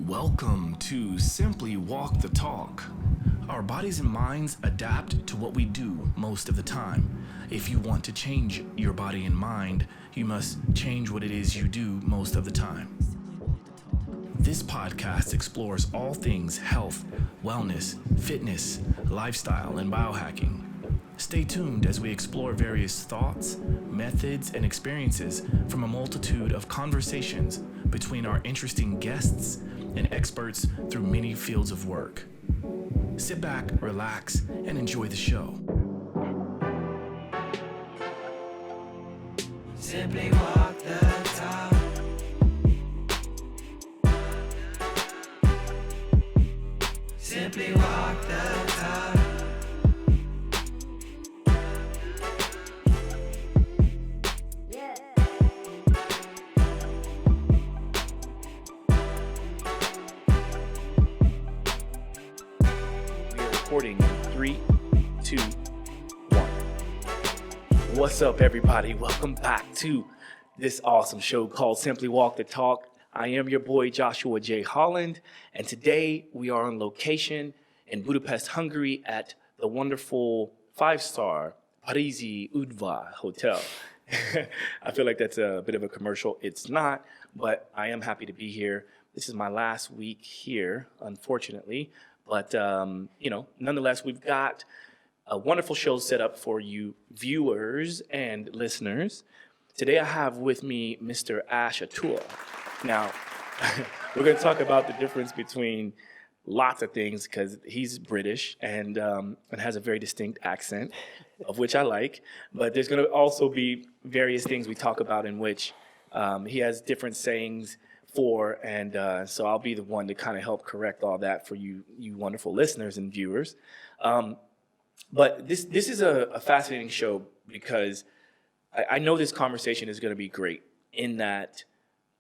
Welcome to Simply Walk the Talk. Our bodies and minds adapt to what we do most of the time. If you want to change your body and mind, you must change what it is you do most of the time. This podcast explores all things health, wellness, fitness, lifestyle, and biohacking. Stay tuned as we explore various thoughts, methods, and experiences from a multitude of conversations between our interesting guests and experts through many fields of work. Sit back, relax, and enjoy the show. Simply walk the talk. Simply walk the talk. Recording in 3, 2, 1. What's up, everybody? Welcome back to this awesome show called Simply Walk the Talk. I am your boy JoshuaJHolland, and today we are on location in Budapest, Hungary at the wonderful 5-star Parisi Udvar Hotel. I feel like that's a bit of a commercial. It's not, but I am happy to be here. This is my last week here, unfortunately. But, nonetheless, we've got a wonderful show set up for you viewers and listeners. Today I have with me Mr. Ash Atour. Now, we're going to talk about the difference between lots of things because he's British and has a very distinct accent, of which I like. But there's going to also be various things we talk about in which he has different sayings for, and so I'll be the one to kind of help correct all that for you wonderful listeners and viewers. But this is a fascinating show because I know this conversation is going to be great in that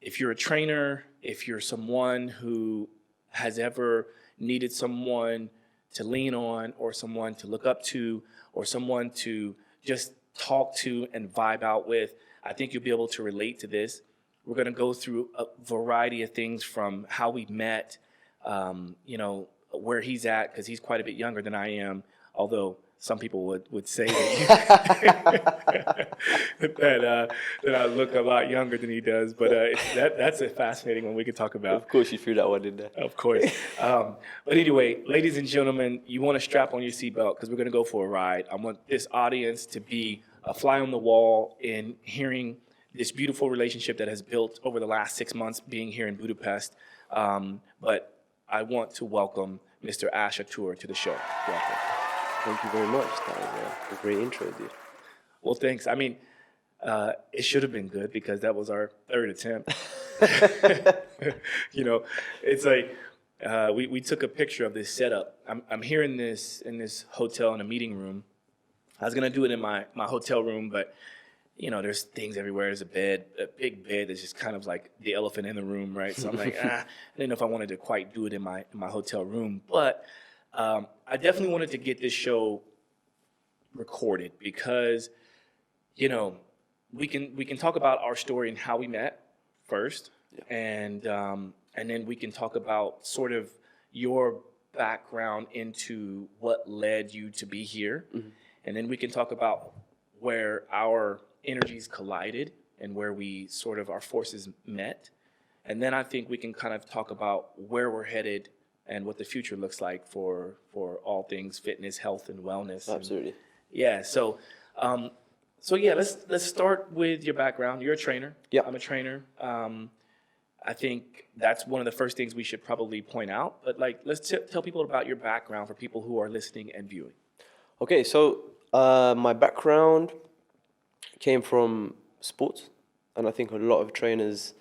if you're a trainer, if you're someone who has ever needed someone to lean on or someone to look up to or someone to just talk to and vibe out with, I think you'll be able to relate to this. We're going to go through a variety of things from how we met, where he's at, because he's quite a bit younger than I am, although some people would say that, that I look a lot younger than he does. But that's a fascinating one we could talk about. Of course you threw that one in there. Of course. But anyway, ladies and gentlemen, you want to strap on your seatbelt because we're going to go for a ride. I want this audience to be a fly on the wall in hearing this beautiful relationship that has built over the last 6 months being here in Budapest. But I want to welcome Mr. Ash Atour to the show. Welcome. Thank you very much. That was a great intro, dude. Well, thanks. I mean, it should have been good because that was our third attempt. It's like we took a picture of this setup. I'm here in this hotel in a meeting room. I was going to do it in my hotel room, but there's things everywhere. There's a big bed that's just kind of like the elephant in the room, right? So I'm like, I didn't know if I wanted to quite do it in my hotel room. But I definitely wanted to get this show recorded because, we can talk about our story and how we met first. Yeah. And then we can talk about sort of your background into what led you to be here. Mm-hmm. And then we can talk about where our energies collided and where we sort of our forces met. And then I think we can kind of talk about where we're headed and what the future looks like for all things fitness, health, and wellness. Absolutely. Let's start with your background. You're a trainer. Yeah. I'm a trainer. I think that's one of the first things we should probably point out. But let's tell people about your background for people who are listening and viewing. Okay, so my background came from sports, and I think a lot of trainers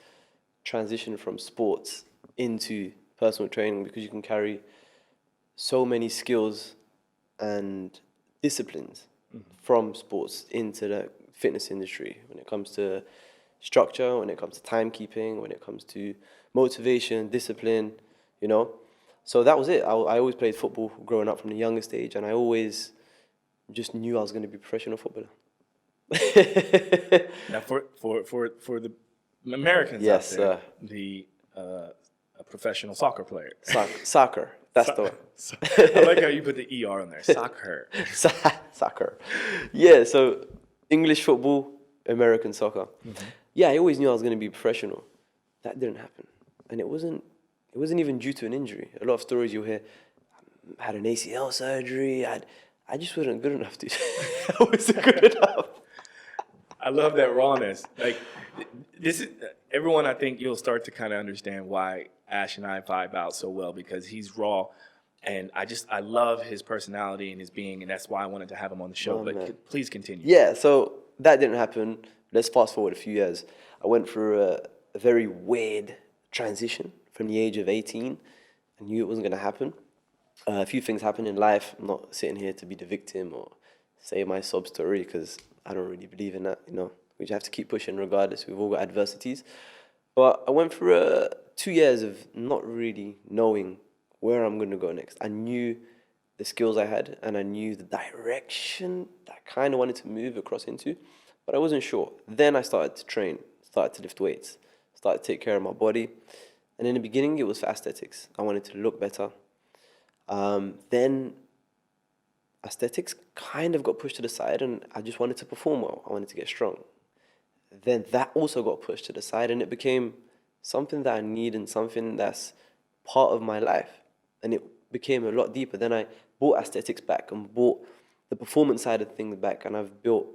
transition from sports into personal training because you can carry so many skills and disciplines from sports into the fitness industry when it comes to structure, when it comes to timekeeping, when it comes to motivation, discipline, So that was it. I always played football growing up from the youngest age, and I always just knew I was going to be a professional footballer. Now, for the Americans yes, out there, the a professional soccer player. Soccer. That's the one. I like how you put the ER on there. Soccer. Soccer. Yeah, so English football, American soccer. Yeah, I always knew I was going to be professional. That didn't happen. And it wasn't even due to an injury. A lot of stories you'll hear, I had an ACL surgery. I just wasn't good enough, dude. I wasn't good enough. I love that rawness. Like, this is everyone. I think you'll start to kind of understand why Ash and I vibe out so well, because he's raw, and I love his personality and his being, and that's why I wanted to have him on the show. Oh, but man. please continue. Yeah, so that didn't happen. Let's fast forward a few years. I went through a very weird transition from the age of 18. I knew it wasn't going to happen. A few things happened in life. I'm not sitting here to be the victim or say my sob story, because I don't really believe in that, you know. We just have to keep pushing regardless. We've all got adversities. But I went through 2 years of not really knowing where I'm going to go next. I knew the skills I had, and I knew the direction that I kind of wanted to move across into, but I wasn't sure. Then I started to train, started to lift weights, started to take care of my body. And in the beginning, it was for aesthetics. I wanted to look better. Then aesthetics kind of got pushed to the side, and I just wanted to perform well. I wanted to get strong. Then that also got pushed to the side, and it became something that I need and something that's part of my life. And it became a lot deeper. Then I brought aesthetics back and brought the performance side of things back, and I've built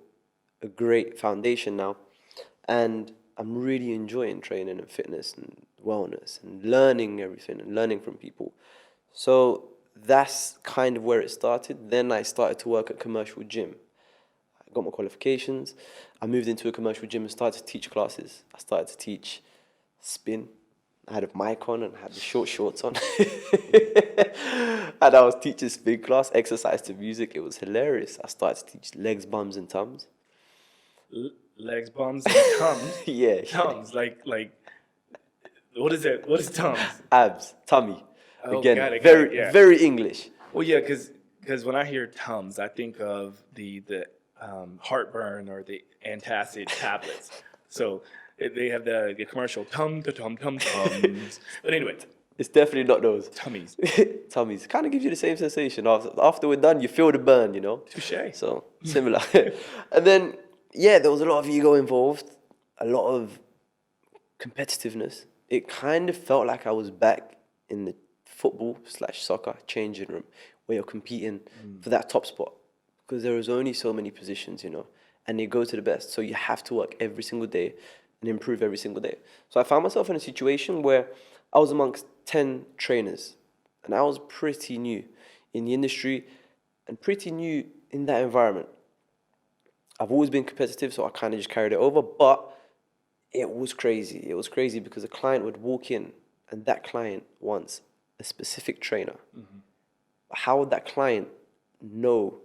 a great foundation now. And I'm really enjoying training and fitness and wellness and learning everything and learning from people. So that's kind of where it started. Then I started to work at commercial gym. I got my qualifications. I moved into a commercial gym and started to teach classes. I started to teach spin. I had a mic on and I had the short shorts on. And I was teaching spin class, exercise to music. It was hilarious. I started to teach legs, bums, and tums. Legs, bums, and tums. Yeah. Tums, like, what is it? What is tums? Abs, tummy. Oh, Again, got it, yeah. very English. Well, yeah, because when I hear Tums, I think of the heartburn or the antacid tablets. So they have the commercial tum to tum tum tums. But anyway, It's definitely not those. tummies. Tummies. Kind of gives you the same sensation. After we're done, you feel the burn, you know? Touche. So, similar. And then, yeah, there was a lot of ego involved, a lot of competitiveness. It kind of felt like I was back in the football/soccer changing room where you're competing for that top spot, because there is only so many positions, you know, and they go to the best. So you have to work every single day and improve every single day. So I found myself in a situation where I was amongst 10 trainers, and I was pretty new in the industry and pretty new in that environment. I've always been competitive, so I kind of just carried it over, but it was crazy. It was crazy because a client would walk in and that client wants a specific trainer. How would that client know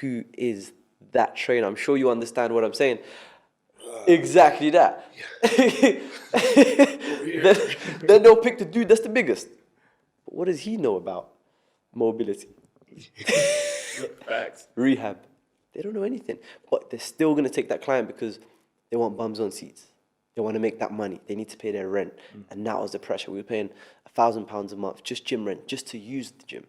who is that trainer? I'm sure you understand what I'm saying. Exactly that. then they'll pick the dude that's the biggest. But what does he know about mobility? Facts. Rehab. They don't know anything. But they're still going to take that client because they want bums on seats. They want to make that money. They need to pay their rent. And that was the pressure. We were paying £1,000 a month, just gym rent, just to use the gym.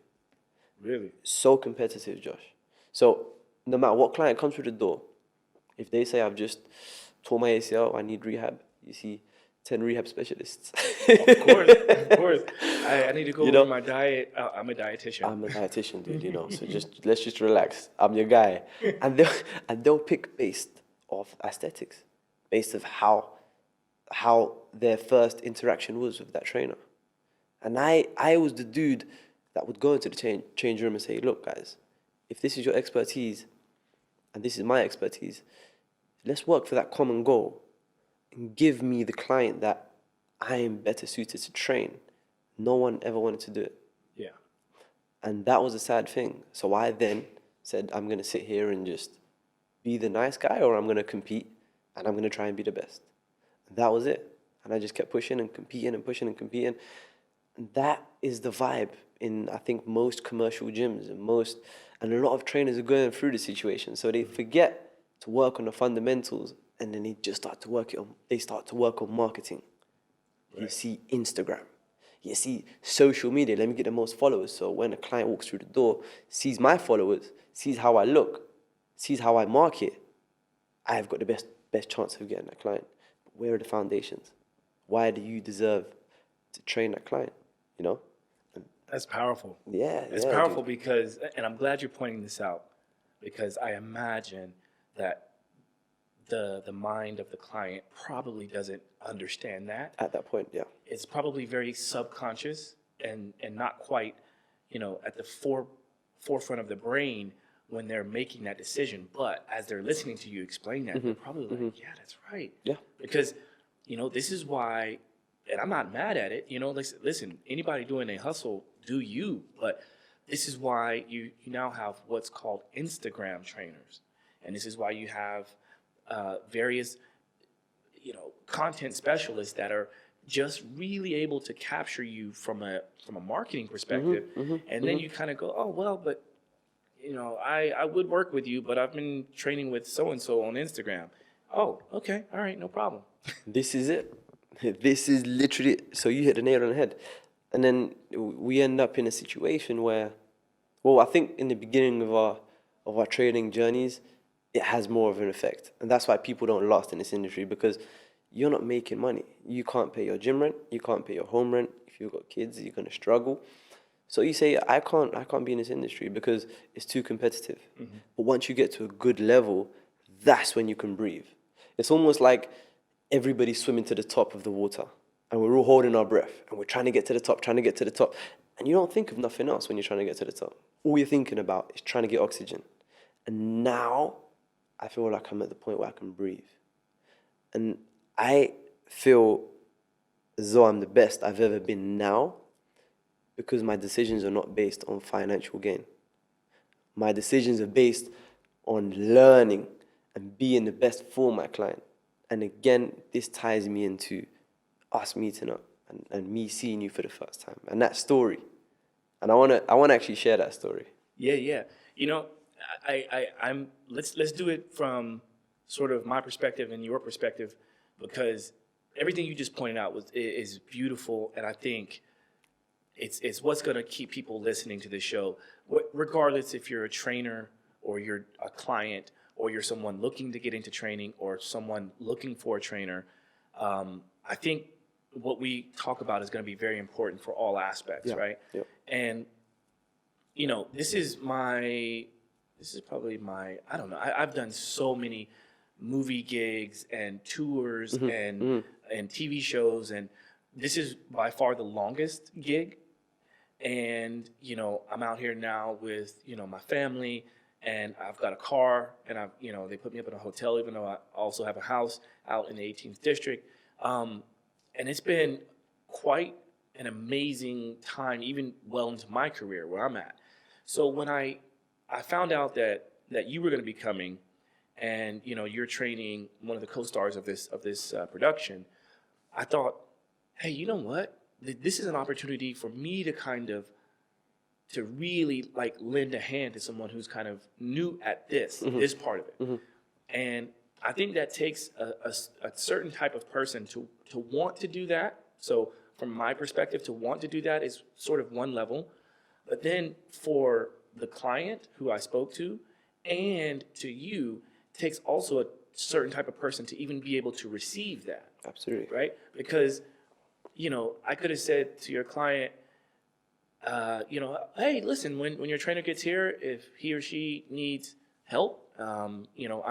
Really? So competitive, Josh. So no matter what client comes through the door, if they say, I've just tore my ACL, I need rehab, you see 10 rehab specialists. Of course. I need to go You over know? my diet. I'm a dietitian. I'm a dietitian, dude, you know. So let's just relax. I'm your guy. And they'll pick based off aesthetics, based of how their first interaction was with that trainer. And I was the dude that would go into the change room and say, look, guys, if this is your expertise and this is my expertise, let's work for that common goal and give me the client that I am better suited to train. No one ever wanted to do it. Yeah. And that was a sad thing. So I then said, I'm going to sit here and just be the nice guy, or I'm going to compete and I'm going to try and be the best. And that was it. And I just kept pushing and competing and pushing and competing. And that is the vibe in, I think, most commercial gyms and a lot of trainers are going through the situation. So they forget to work on the fundamentals, and then they just start to work on marketing. Right. You see Instagram. You see, social media, let me get the most followers. So when a client walks through the door, sees my followers, sees how I look, sees how I market, I've got the best chance of getting that client. But where are the foundations? Why do you deserve to train that client? You know? That's powerful. Yeah, It's yeah, powerful dude. because, and I'm glad you're pointing this out, because I imagine that the mind of the client probably doesn't understand that. At that point, yeah. It's probably very subconscious and not quite, at the forefront of the brain when they're making that decision. But as they're listening to you explain that, they're probably like, yeah, that's right. Yeah. Because, this is why, and I'm not mad at it, listen, anybody doing a hustle, do you, but this is why you now have what's called Instagram trainers. And this is why you have various, content specialists that are just really able to capture you from a marketing perspective. And then you kind of go, oh, well, but, I would work with you, but I've been training with so-and-so on Instagram. Oh, okay. All right. No problem. This is it. This is literally, so you hit the nail on the head. And then we end up in a situation where, well, I think in the beginning of our trading journeys, it has more of an effect. And that's why people don't last in this industry, because you're not making money. You can't pay your gym rent. You can't pay your home rent. If you've got kids, you're going to struggle. So you say, I can't be in this industry because it's too competitive. But once you get to a good level, that's when you can breathe. It's almost like everybody's swimming to the top of the water and we're all holding our breath and we're trying to get to the top, And you don't think of nothing else when you're trying to get to the top. All you're thinking about is trying to get oxygen. And now I feel like I'm at the point where I can breathe. And I feel as though I'm the best I've ever been now, because my decisions are not based on financial gain. My decisions are based on learning and being the best for my client. And again, this ties me into us meeting up and me seeing you for the first time. And that story. And I wanna actually share that story. Yeah. Let's do it from sort of my perspective and your perspective, because everything you just pointed out is beautiful, and I think it's what's going to keep people listening to this show, regardless if you're a trainer or you're a client or you're someone looking to get into training or someone looking for a trainer. I think what we talk about is going to be very important for all aspects, right? Yep. And this is probably my, I don't know. I've done so many movie gigs and tours and TV shows, and this is by far the longest gig. And, I'm out here now with, my family, and I've got a car, and they put me up in a hotel, even though I also have a house out in the 18th district. And it's been quite an amazing time, even well into my career where I'm at. So when I found out that you were going to be coming, and you're training one of the co-stars of this production, I thought, hey, you know what? This is an opportunity for me to really like lend a hand to someone who's kind of new at this part of it. And I think that takes a certain type of person to want to do that. So from my perspective, to want to do that is sort of one level. But then for the client who I spoke to and to you, takes also a certain type of person to even be able to receive that. Absolutely. Right? Because, I could have said to your client, hey, listen, when your trainer gets here, if he or she needs help, I'm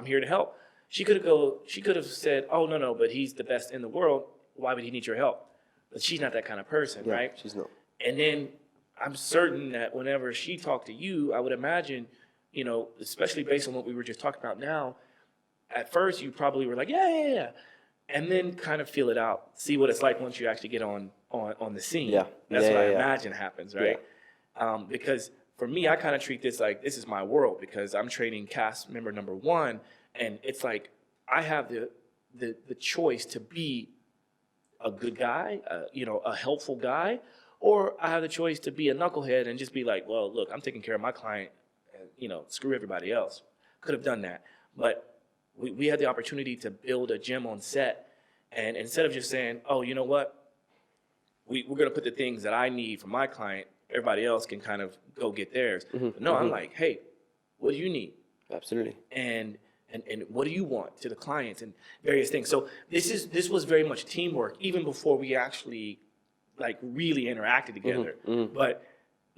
here to help. She could have said, oh, no, but he's the best in the world. Why would he need your help? But she's not that kind of person, Yeah, right? she's not. And then I'm certain that whenever she talked to you, I would imagine, especially based on what we were just talking about now, at first you probably were like, yeah. And then kind of feel it out, see what it's like once you actually get on the scene. Yeah. That's what I Yeah. imagine happens, right? Because for me, I kind of treat this like this is my world, because I'm training cast member number 1, and it's like I have the choice to be a good guy, a helpful guy, or I have the choice to be a knucklehead and just be like, well, look, I'm taking care of my client, and, screw everybody else. Could have done that, but we had the opportunity to build a gym on set, and instead of just saying, oh, you know what, we're going to put the things that I need from my client. Everybody else can kind of go get theirs. But no, I'm like, hey, what do you need? Absolutely. And what do you want to the clients and various things. So this was very much teamwork, even before we actually like really interacted together. But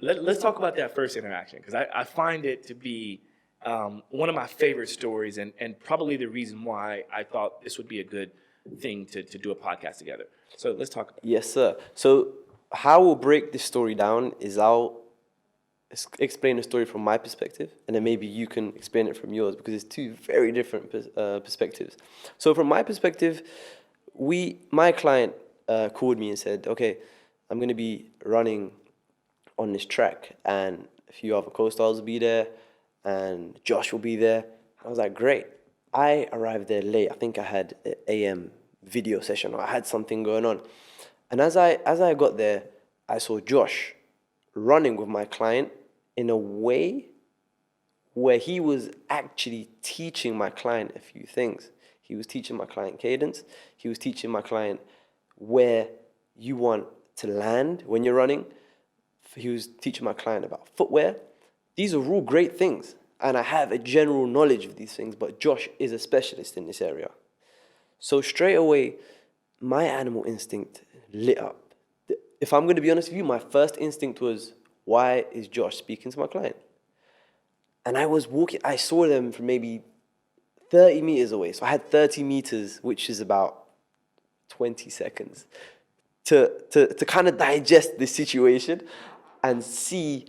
let's talk about that first interaction, because I find it to be one of my favorite stories, and probably the reason why I thought this would be a good thing to do a podcast together. So let's talk about it. Yes, sir. So how we'll break this story down is I'll explain the story from my perspective, and then maybe you can explain it from yours, because it's two very different perspectives. So from my perspective, my client called me and said, okay, I'm going to be running on this track, and a few other co-stars will be there, and Josh will be there. I was like, great. I arrived there late. I think I had an AM video session, or I had something going on. And as I got there, I saw Josh running with my client in a way where he was actually teaching my client a few things. He was teaching my client cadence. He was teaching my client where you want to land when you're running. He was teaching my client about footwear. These are all great things, and I have a general knowledge of these things, but Josh is a specialist in this area. So straight away, my animal instinct lit up. If I'm going to be honest with you, my first instinct was, why is Josh speaking to my client? And I was walking, I saw them from maybe 30 meters away. So I had 30 meters, which is about 20 seconds, to kind of digest this situation and see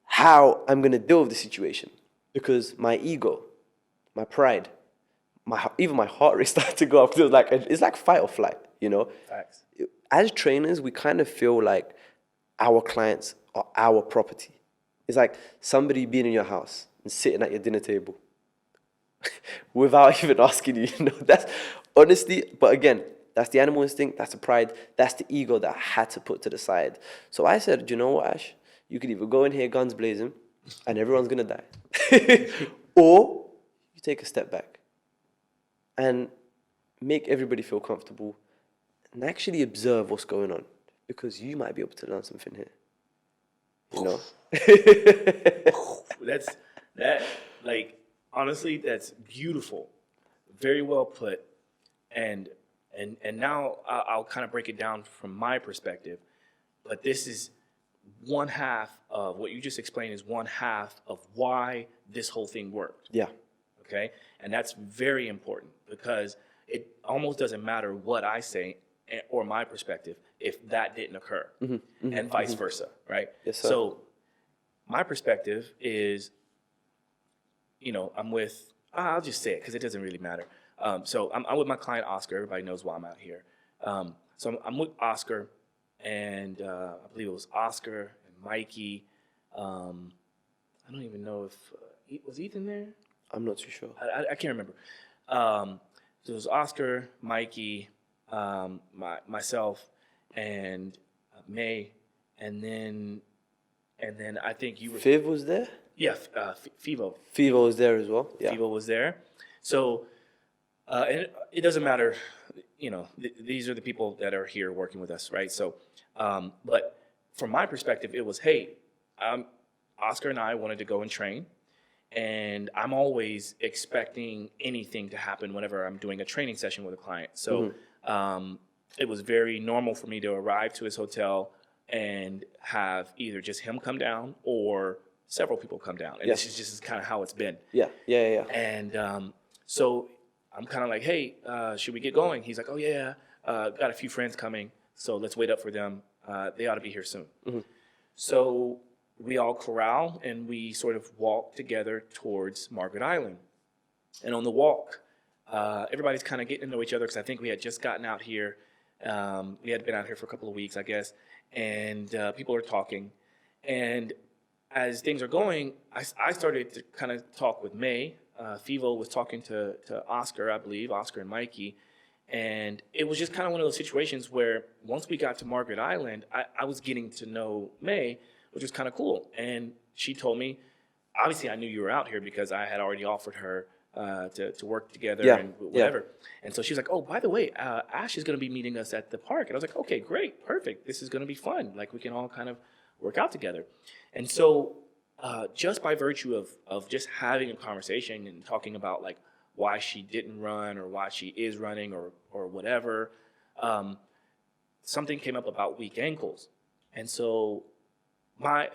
how I'm going to deal with the situation. Because my ego, my pride, even my heart rate started to go up. It's like fight or flight, you know? Facts. As trainers, we kind of feel like our clients are our property. It's like somebody being in your house and sitting at your dinner table without even asking you, you know? That's honestly, but again, that's the animal instinct, that's the pride, that's the ego that I had to put to the side. So I said, you know what, Ash? You could either go in here guns blazing and everyone's going to die. Or you take a step back and make everybody feel comfortable and actually observe what's going on, because you might be able to learn something here. You know? Honestly, that's beautiful. Very well put. And now I'll kind of break it down from my perspective. But this is one half of what you just explained, is one half of why this whole thing worked. Yeah. Okay? And that's very important, because it almost doesn't matter what I say or my perspective if that didn't occur, and vice versa, right? Yes, sir. So my perspective is, I'm with, I'll just say it because it doesn't really matter. So I'm with my client, Oscar. Everybody knows why I'm out here. So I'm with Oscar, and I believe it was Oscar and Mikey. I don't even know if, was Ethan there? I'm not too sure. I can't remember. So it was Oscar, Mikey, myself, and May, and then I think you were. Fiv was there? Yeah, Fivo. Fivo was there as well. Yeah. Fivo was there. So, and it doesn't matter, these are the people that are here working with us, right? So, but from my perspective, it was, hey, Oscar and I wanted to go and train. And I'm always expecting anything to happen whenever I'm doing a training session with a client. So it was very normal for me to arrive to his hotel and have either just him come down or several people come down. And this is just kind of how it's been. Yeah. And so I'm kind of like, hey, should we get going? He's like, oh, yeah, got a few friends coming, so let's wait up for them. They ought to be here soon. So we all corral and we sort of walk together towards Margaret Island. And on the walk, everybody's kind of getting to know each other, because I think we had just gotten out here. We had been out here for a couple of weeks, I guess, and people are talking. And as things are going, I started to kind of talk with May. Fivo was talking to Oscar, I believe, Oscar and Mikey. And it was just kind of one of those situations where once we got to Margaret Island, I was getting to know May, which was kind of cool. And she told me, obviously I knew you were out here because I had already offered her to work together Yeah, and whatever. And so she's like, oh, by the way, Ash is going to be meeting us at the park. And I was like, okay, great, perfect. This is going to be fun. Like we can all kind of work out together. And so just by virtue of just having a conversation and talking about like why she didn't run or why she is running or whatever, something came up about weak ankles. And so my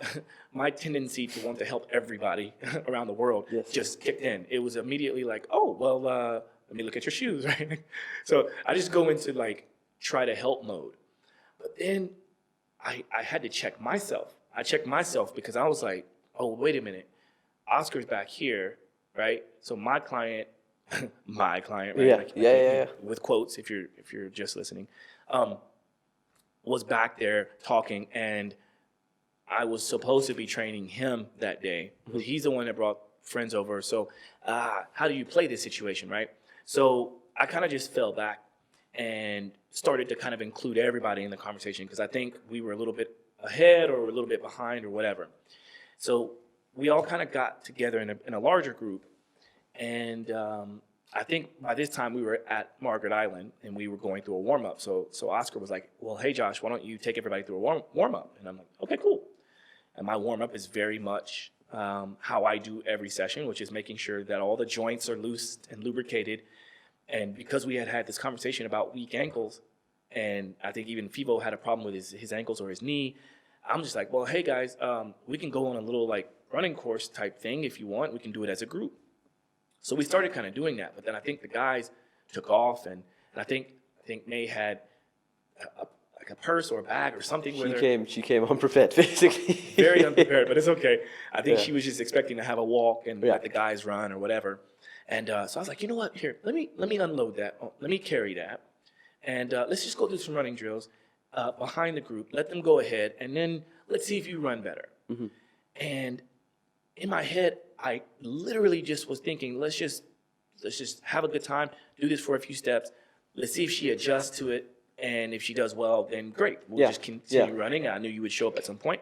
tendency to want to help everybody around the world just kicked in. It was immediately like, oh, well, let me look at your shoes, right? So I just go into like try to help mode. But then I had to check myself. I checked myself because I was like, oh, wait a minute. Oscar's back here, right? So my client, right? Yeah. With quotes, if you're just listening, was back there talking, and I was supposed to be training him that day. But he's the one that brought friends over. So how do you play this situation, right? So I kind of just fell back and started to kind of include everybody in the conversation because I think we were a little bit ahead or a little bit behind or whatever. So we all kind of got together in a larger group, and I think by this time we were at Margaret Island and we were going through a warm-up. So Oscar was like, well, hey, Josh, why don't you take everybody through a warm-up? And I'm like, okay, cool. And my warm-up is very much how I do every session, which is making sure that all the joints are loose and lubricated. And because we had this conversation about weak ankles, and I think even Fivo had a problem with his ankles or his knee, I'm just like, well, hey, guys, we can go on a little like running course type thing if you want. We can do it as a group. So we started kind of doing that. But then I think the guys took off, and I think May had a purse or a bag or something with her. She came unprepared, basically. Very unprepared, but it's okay. I think she was just expecting to have a walk and let the guys run or whatever. And so I was like, you know what? Here, let me unload that. Let me carry that. And let's just go do some running drills behind the group. Let them go ahead, and then let's see if you run better. Mm-hmm. And in my head, I literally just was thinking, let's just have a good time, do this for a few steps. Let's see if she adjusts to it. And if she does well, then great. We'll just continue running. I knew you would show up at some point.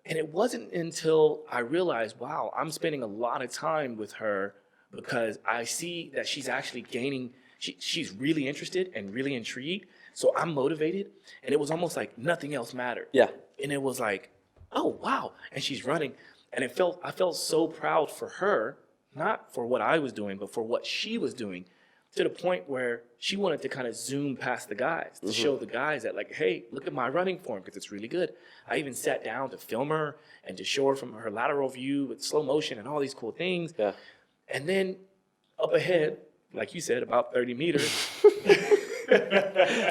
And it wasn't until I realized, wow, I'm spending a lot of time with her because I see that she's actually gaining, she's really interested and really intrigued. So I'm motivated. And it was almost like nothing else mattered. Yeah. And it was like, oh, wow. And she's running. And I felt so proud for her, not for what I was doing, but for what she was doing. To the point where she wanted to kind of zoom past the guys to show the guys that, like, hey, look at my running form because it's really good. I even sat down to film her and to show her from her lateral view with slow motion and all these cool things. Yeah. And then up ahead, like you said, about 30 meters.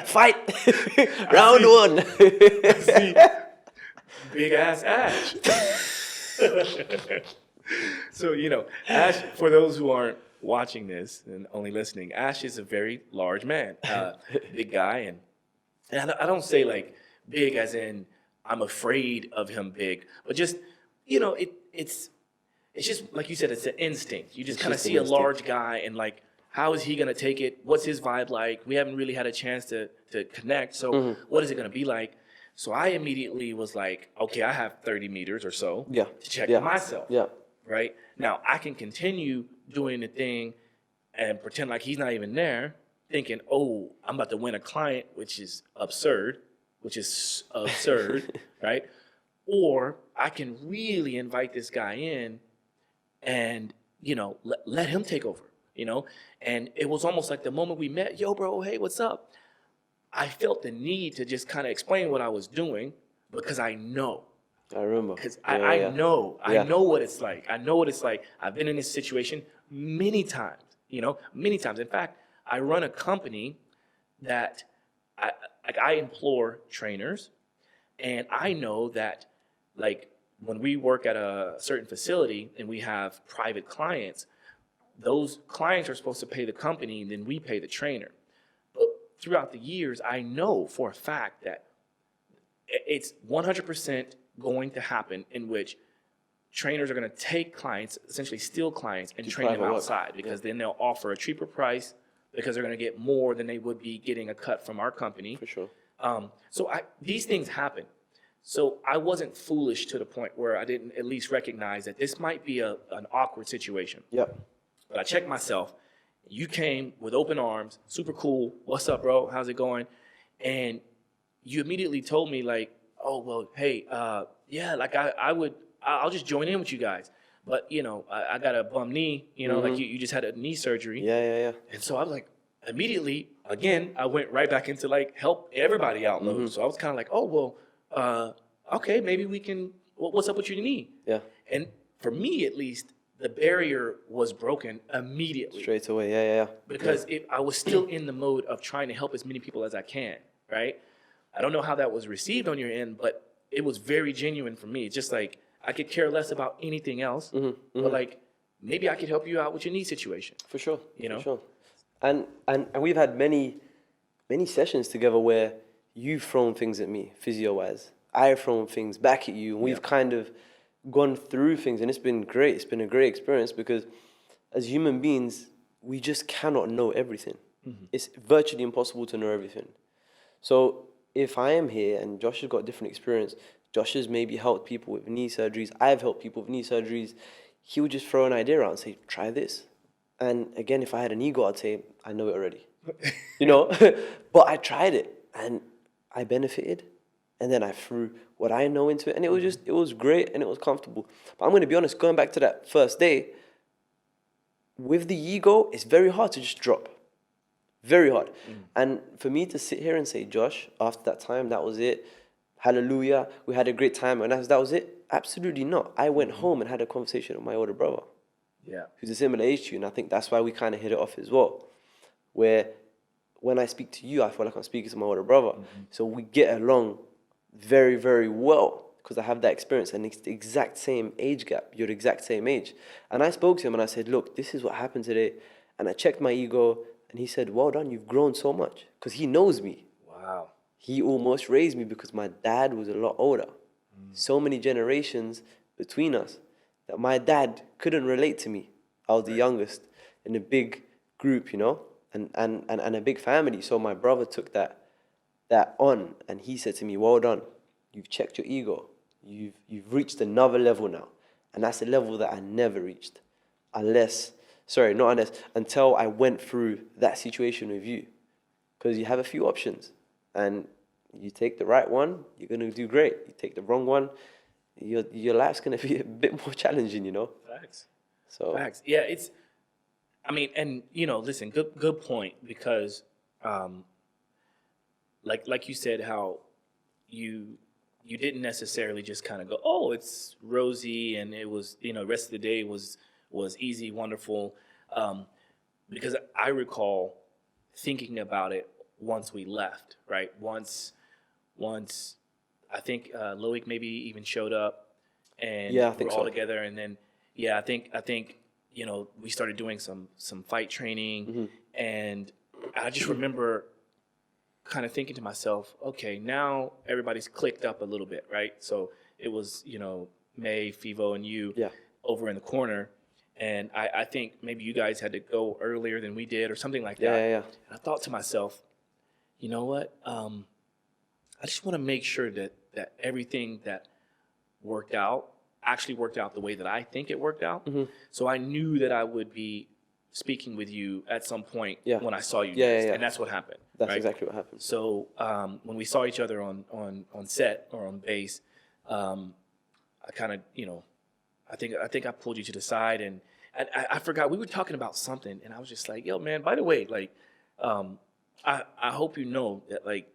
Fight! Round one. I see big ass Ash. So, Ash, for those who aren't watching this and only listening, Ash is a very large man, big guy, and I don't say like big as in I'm afraid of him big, but just it's just like you said, it's an instinct. You just kind of see a large guy and like, how is he gonna take it? What's his vibe like? We haven't really had a chance to connect, so what is it gonna be like? So I immediately was like, okay, I have 30 meters or so to check myself. Yeah. Right now, I can continue doing the thing and pretend like he's not even there, thinking, oh, I'm about to win a client, which is absurd, right? Or I can really invite this guy in and, let him take over, And it was almost like the moment we met, yo, bro, hey, what's up? I felt the need to just kind of explain what I was doing because I know. I remember. Because I know what it's like. I know what it's like. I've been in this situation many times, many times. In fact, I run a company that I implore trainers, and I know that like when we work at a certain facility and we have private clients, those clients are supposed to pay the company and then we pay the trainer. But throughout the years, I know for a fact that it's 100% going to happen in which trainers are going to take clients, essentially steal clients, and train them outside because then they'll offer a cheaper price because they're going to get more than they would be getting a cut from our company. For sure. So these things happen. So I wasn't foolish to the point where I didn't at least recognize that this might be an awkward situation. Yep. But I checked myself. You came with open arms, super cool. What's up, bro? How's it going? And you immediately told me like, oh, well, hey, yeah, like I'll just join in with you guys. But, you know, I got a bum knee, you know, like you just had a knee surgery. Yeah. And so I was like, immediately, again, I went right back into like help everybody out mode. So I was kind of like, oh, well, okay, maybe we can, what's up with your knee? Yeah. And for me, at least, the barrier was broken immediately. Straight away. Yeah. Because I was still in the mode of trying to help as many people as I can, right? I don't know how that was received on your end, but it was very genuine for me. Just like, I could care less about anything else, but like, maybe I could help you out with your knee situation. For sure. You know? For sure. And we've had many sessions together where you've thrown things at me, physio-wise. I've thrown things back at you, and we've kind of gone through things, and it's been great. It's been a great experience because as human beings, we just cannot know everything. It's virtually impossible to know everything. So if I am here and Josh has got a different experience, Josh has maybe helped people with knee surgeries, I've helped people with knee surgeries, he would just throw an idea out and say, try this. And again, if I had an ego, I'd say, I know it already. You know? But I tried it and I benefited. And then I threw what I know into it. And it was great and it was comfortable. But I'm going to be honest, going back to that first day, with the ego, it's very hard to just drop. Very hard. And for me to sit here and say, Josh, after that time, that was it. Hallelujah. We had a great time. And that was it. Absolutely not. I went home and had a conversation with my older brother. Yeah. Who's a similar age to you. And I think that's why we kind of hit it off as well. Where when I speak to you, I feel like I'm speaking to my older brother. So we get along very, very well because I have that experience and it's the exact same age gap. You're the exact same age. And I spoke to him and I said, look, this is what happened today. And I checked my ego and he said, well done, you've grown so much. Because he knows me. Wow. He almost raised me because my dad was a lot older. So many generations between us that my dad couldn't relate to me. I was the youngest in a big group, you know, and a big family. So my brother took that on and he said to me, well done, you've checked your ego. You've reached another level now. And that's a level that I never reached until I went through that situation with you. Because you have a few options and you take the right one, you're going to do great. You take the wrong one, your life's going to be a bit more challenging, you know? Facts. So Facts. Yeah, and you know, listen, good point because like you said, how you didn't necessarily just kind of go, oh, it's rosy and it was, you know, the rest of the day was easy, wonderful. Because I recall thinking about it once we left, right? Once I think Loic maybe even showed up and yeah, I think we're all so. together, and then I think you know, we started doing some fight training, and I just remember kind of thinking to myself, okay, now everybody's clicked up a little bit, right? So it was, you know, May, Fivo, and you over in the corner, and I think maybe you guys had to go earlier than we did or something like that. Yeah. And I thought to myself, you know what? I just want to make sure that everything that worked out actually worked out the way that I think it worked out. So I knew that I would be speaking with you at some point when I saw you next, and that's what happened. That's right? exactly what happened. So when we saw each other on set or on base, I kind of, you know, I think I pulled you to the side and I forgot we were talking about something, and I was just like, yo, man, by the way, like, I hope you know that, like,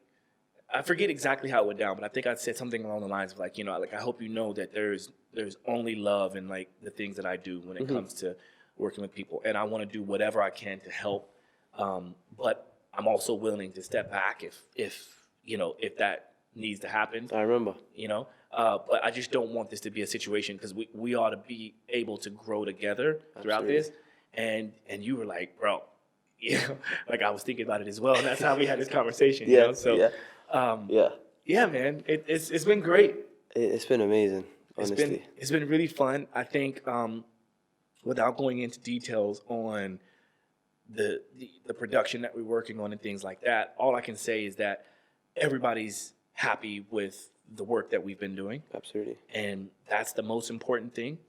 I forget exactly how it went down, but I think I said something along the lines of like, you know, like, I hope you know that there's only love in like the things that I do when it comes to working with people, and I want to do whatever I can to help. But I'm also willing to step back if you know, if that needs to happen. I remember. You know, but I just don't want this to be a situation because we ought to be able to grow together throughout this. And you were like, bro, you know, like I was thinking about it as well, and that's how we had this conversation. You know? So, yeah, man, it's been great. It's been amazing. Honestly, it's been really fun. I think without going into details on the production that we're working on and things like that, all I can say is that everybody's happy with the work that we've been doing. Absolutely. And that's the most important thing.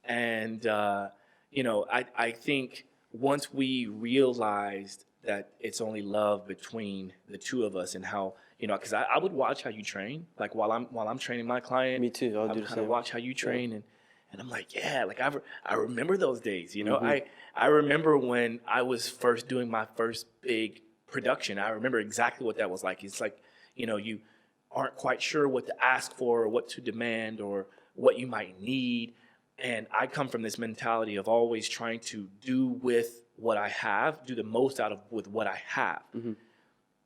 And I think once we realized that it's only love between the two of us and how, because I would watch how you train, like while I'm training my client. Me too. I'll do the kind of same. watch how you train, and I'm like, yeah, like I remember those days. Mm-hmm. I remember when I was first doing my first big production. I remember exactly what that was like. It's like, you aren't quite sure what to ask for or what to demand or what you might need. And I come from this mentality of always trying to do with what I have, do the most out of with what I have. Mm-hmm.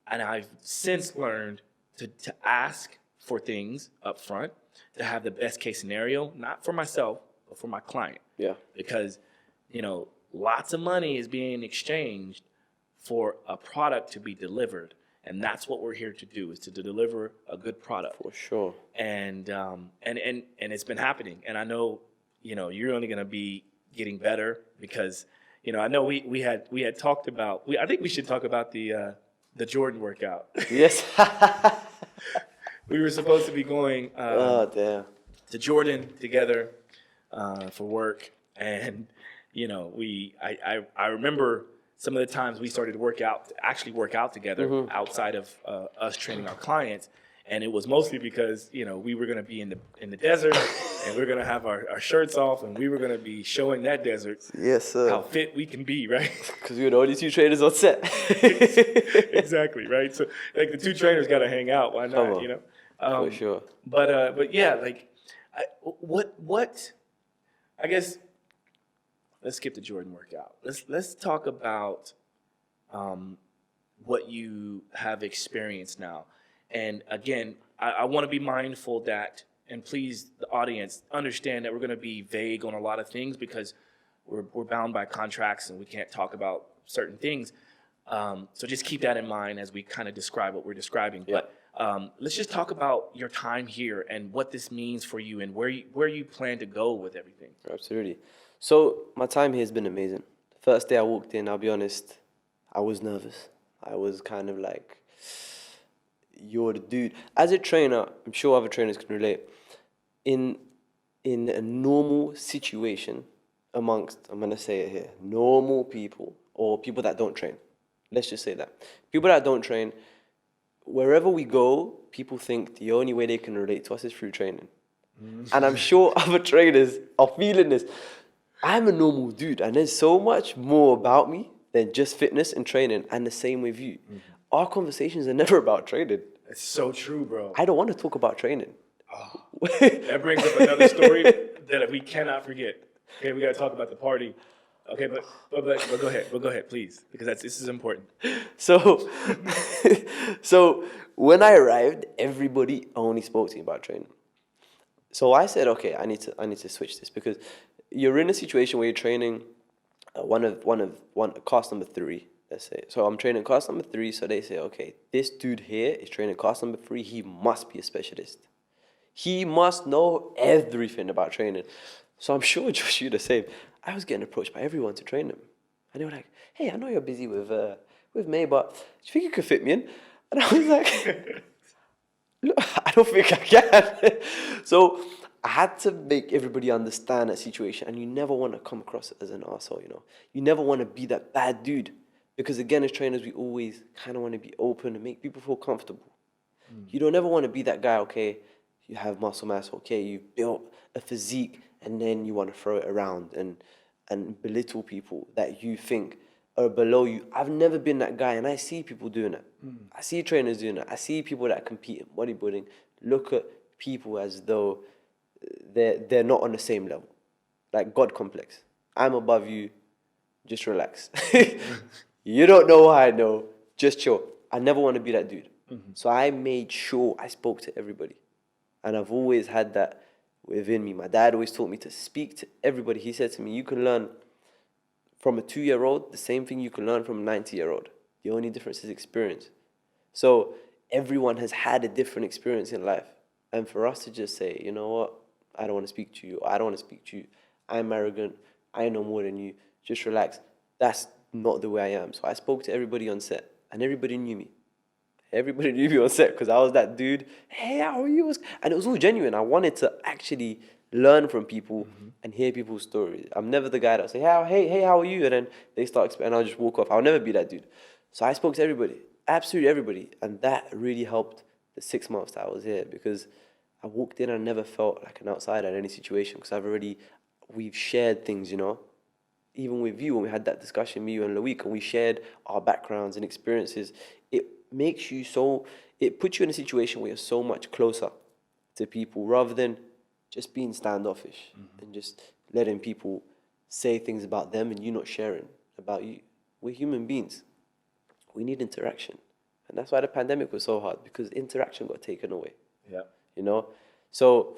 And I've since learned to ask for things up front, to have the best case scenario, not for myself, but for my client. Yeah. Because, lots of money is being exchanged for a product to be delivered. And that's what we're here to do, is to deliver a good product. For sure. And it's been happening. And I know, you're only going to be getting better because, I know we had talked about, I think we should talk about the Jordan workout. Yes. We were supposed to be going Oh, damn. to Jordan together for work. And, I remember some of the times we started to actually work out together outside of us training our clients. And it was mostly because, we were going to be in the desert and we are going to have our shirts off and we were going to be showing that desert Yes, sir. how fit we can be, right? Because we were the only two trainers on set. Exactly, right? So, like, the two trainers got to hang out. Why Come not, on. For sure. But yeah, like, I guess, let's skip the Jordan workout. Let's talk about what you have experienced now. And again, I want to be mindful that, and please, the audience, understand that we're going to be vague on a lot of things because we're bound by contracts and we can't talk about certain things. So just keep that in mind as we kind of describe what we're describing. Yeah. But let's just talk about your time here and what this means for you and where you plan to go with everything. Absolutely. So my time here has been amazing. The first day I walked in, I'll be honest, I was nervous. I was kind of like, you're the dude. As a trainer, I'm sure other trainers can relate. In a normal situation amongst, I'm going to say it here, normal people or people that don't train. Let's just say that. People that don't train, wherever we go, people think the only way they can relate to us is through training. And I'm sure other trainers are feeling this. I'm a normal dude and there's so much more about me than just fitness and training, and the same with you. Our conversations are never about training. It's so true, bro. I don't want to talk about training. Oh, that brings up another story that we cannot forget. Okay, we got to talk about the party. Okay, but go ahead. But go ahead, please, because this is important. So when I arrived, everybody only spoke to me about training. So I said, okay, I need to switch this, because you're in a situation where you're training one class number 3. Let's say. So I'm training class number 3, so they say, okay, this dude here is training class number 3, he must be a specialist. He must know everything about training. So I'm sure, Josh, you're the same. I was getting approached by everyone to train them. And they were like, hey, I know you're busy with May, but do you think you could fit me in? And I was like, look, I don't think I can. So I had to make everybody understand that situation. And you never want to come across as an arsehole, You never want to be that bad dude. Because again, as trainers, we always kind of want to be open and make people feel comfortable. You don't ever want to be that guy, okay, you have muscle mass, okay, you built a physique, and then you want to throw it around and belittle people that you think are below you. I've never been that guy, and I see people doing that. I see trainers doing that. I see people that compete in bodybuilding look at people as though they're not on the same level. Like God complex. I'm above you, just relax. You don't know what I know, just chill. I never want to be that dude. So I made sure I spoke to everybody. And I've always had that within me. My dad always taught me to speak to everybody. He said to me, you can learn from a 2-year-old the same thing you can learn from a 90-year-old. The only difference is experience. So everyone has had a different experience in life. And for us to just say, you know what, I don't want to speak to you, or I don't want to speak to you, I'm arrogant, I know more than you, just relax. That's not the way I am. So I spoke to everybody on set, and everybody knew me. Everybody knew me on set because I was that dude. Hey, how are you? And it was all genuine. I wanted to actually learn from people and hear people's stories. I'm never the guy that say, hey, how are you? And then they start and I'll just walk off. I'll never be that dude. So I spoke to everybody, absolutely everybody. And that really helped the 6 months that I was here, because I walked in and I never felt like an outsider in any situation, because we've shared things, Even with you, when we had that discussion, me, you and Loic, and we shared our backgrounds and experiences, it puts you in a situation where you're so much closer to people rather than just being standoffish and just letting people say things about them and you not sharing about you. We're human beings. We need interaction. And that's why the pandemic was so hard, because interaction got taken away. Yeah. So,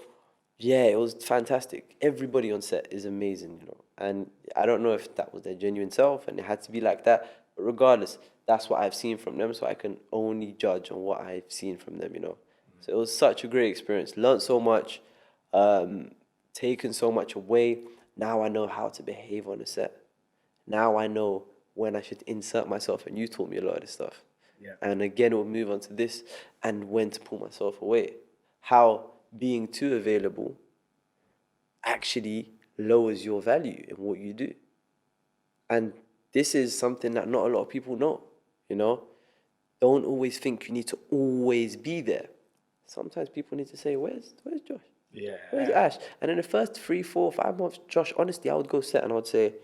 yeah, it was fantastic. Everybody on set is amazing, And I don't know if that was their genuine self and it had to be like that. But regardless, that's what I've seen from them. So I can only judge on what I've seen from them, So it was such a great experience. Learned so much, taken so much away. Now I know how to behave on a set. Now I know when I should insert myself. And you taught me a lot of this stuff. Yeah. And again, we'll move on to this and when to pull myself away. How being too available actually lowers your value in what you do. And this is something that not a lot of people know, Don't always think you need to always be there. Sometimes people need to say, where's Josh? Yeah. Where's Ash? And in the first 3, 4, 5 months, Josh, honestly, I would go set and I would say,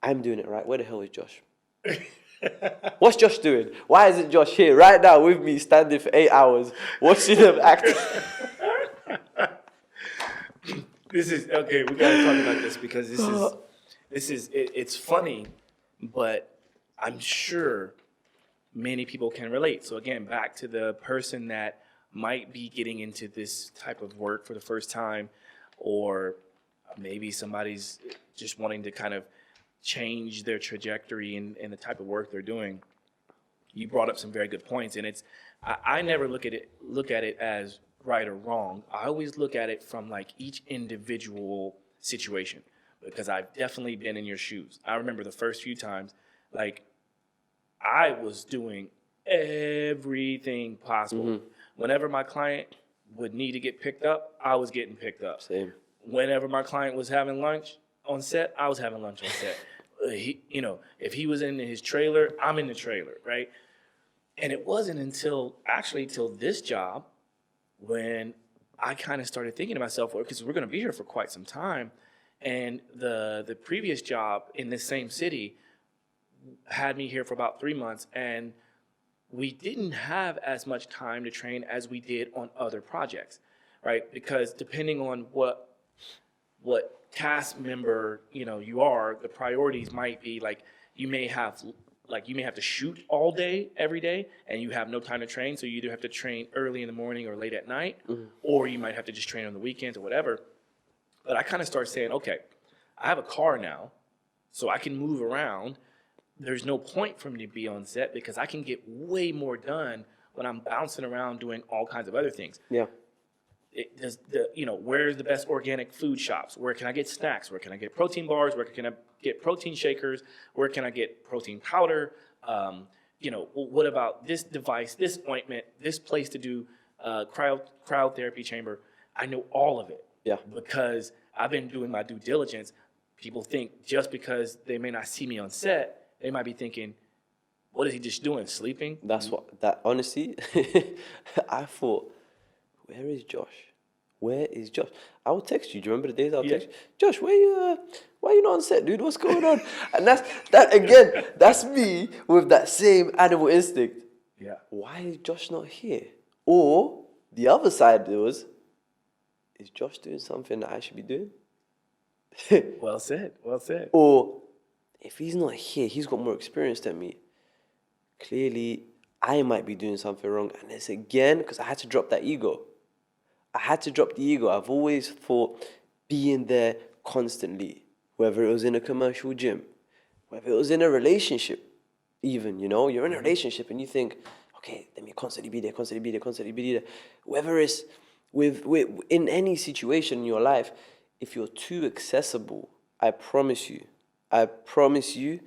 I'm doing it right. Where the hell is Josh? What's Josh doing? Why isn't Josh here right now with me, standing for 8 hours, watching him act? This is okay. We gotta talk about this because it's funny, but I'm sure many people can relate. So again, back to the person that might be getting into this type of work for the first time, or maybe somebody's just wanting to kind of change their trajectory in the type of work they're doing. You brought up some very good points, and I never look at it as right or wrong. I always look at it from like each individual situation, because I've definitely been in your shoes. I remember the first few times, like I was doing everything possible. Whenever my client would need to get picked up, I was getting picked up. Same. Whenever my client was having lunch on set, I was having lunch on set. If he was in his trailer, I'm in the trailer, right? And it wasn't until this job when I kind of started thinking to myself, well, because we're going to be here for quite some time, and the previous job in this same city had me here for about 3 months, and we didn't have as much time to train as we did on other projects, right? Because depending on what cast member you are, the priorities might be like you may have to shoot all day every day and you have no time to train, so you either have to train early in the morning or late at night, or you might have to just train on the weekends or whatever. But I kind of started saying, okay, I have a car now, so I can move around. There's no point for me to be on set because I can get way more done when I'm bouncing around doing all kinds of other things. Yeah. Where's the best organic food shops? Where can I get snacks? Where can I get protein bars? Where can I get protein shakers? Where can I get protein powder? What about this device, this ointment, this place to do cryotherapy chamber? I know all of it. Yeah. Because I've been doing my due diligence. People think just because they may not see me on set, they might be thinking, what is he just doing, sleeping? Honestly, I thought, where is Josh? Where is Josh? I will text you. Do you remember the days I would text you? Josh, why you not on set, dude? What's going on? And that's me with that same animal instinct. Yeah. Why is Josh not here? Or the other side was, is Josh doing something that I should be doing? Well said. Or if he's not here, he's got more experience than me. Clearly, I might be doing something wrong. And it's again, because I had to drop that ego. I've always thought being there constantly, whether it was in a commercial gym, whether it was in a relationship, even, you're in a relationship and you think, okay, let me constantly be there. Whether it's in any situation in your life, if you're too accessible, I promise you,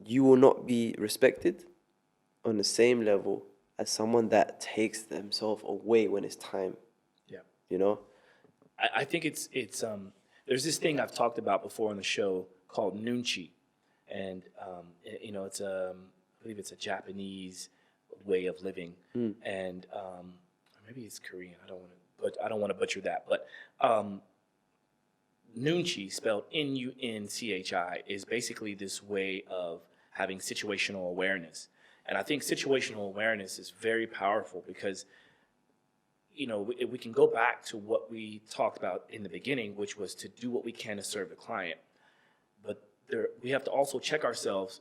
you will not be respected on the same level as someone that takes themselves away when it's time, Yeah. you know? I think it's there's this thing I've talked about before on the show called nunchi, and it's I believe it's a Japanese way of living, and maybe it's Korean. I don't want to butcher that, but nunchi, spelled Nunchi, is basically this way of having situational awareness, and I think situational awareness is very powerful because we can go back to what we talked about in the beginning, which was to do what we can to serve the client. But we have to also check ourselves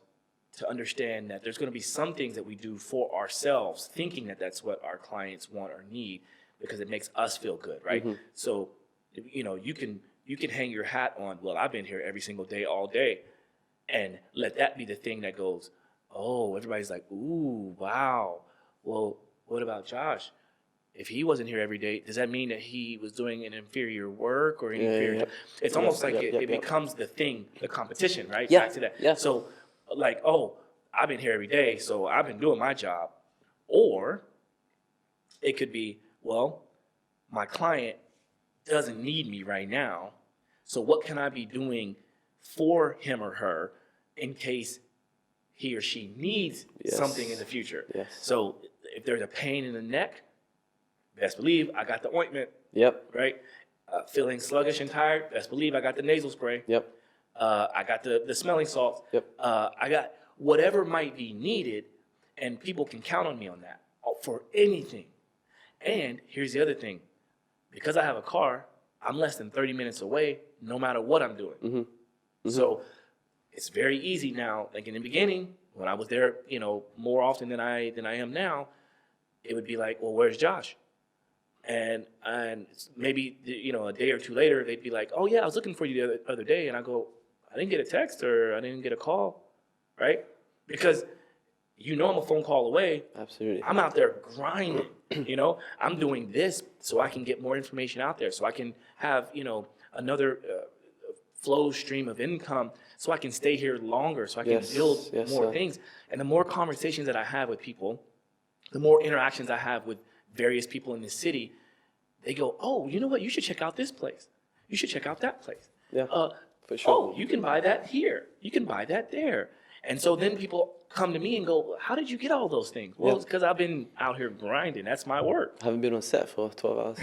to understand that there's going to be some things that we do for ourselves, thinking that that's what our clients want or need because it makes us feel good, right? So, you can hang your hat on, well, I've been here every single day, all day, and let that be the thing that goes, oh, everybody's like, ooh, wow. Well, what about Josh? If he wasn't here every day, does that mean that he was doing an inferior work or an inferior? It's almost like it becomes the thing, the competition, right? Yeah. Back to that. Yeah. So, like, oh, I've been here every day, so I've been doing my job. Or it could be, well, my client doesn't need me right now, so what can I be doing for him or her in case he or she needs something in the future? Yes. So if there's a pain in the neck, best believe I got the ointment, Yep. right? Feeling sluggish and tired, best believe I got the nasal spray. Yep. I got the smelling salts. Yep. I got whatever might be needed, and people can count on me on that for anything. And here's the other thing. Because I have a car, I'm less than 30 minutes away no matter what I'm doing. So it's very easy now. Like in the beginning, when I was there, more often than I am now, it would be like, well, where's Josh? And maybe, a day or two later, they'd be like, oh, yeah, I was looking for you the other day. And I go, I didn't get a text or I didn't get a call, right? Because I'm a phone call away. Absolutely. I'm out there grinding, I'm doing this so I can get more information out there, so I can have, another flow stream of income, so I can stay here longer, so I can build more things. And the more conversations that I have with people, the more interactions I have with various people in the city, they go, oh, you know what? You should check out this place. You should check out that place. Yeah, for sure. Oh, you can buy that here. You can buy that there. And so then people come to me and go, how did you get all those things? Well, it's because I've been out here grinding. That's my work. I haven't been on set for 12 hours.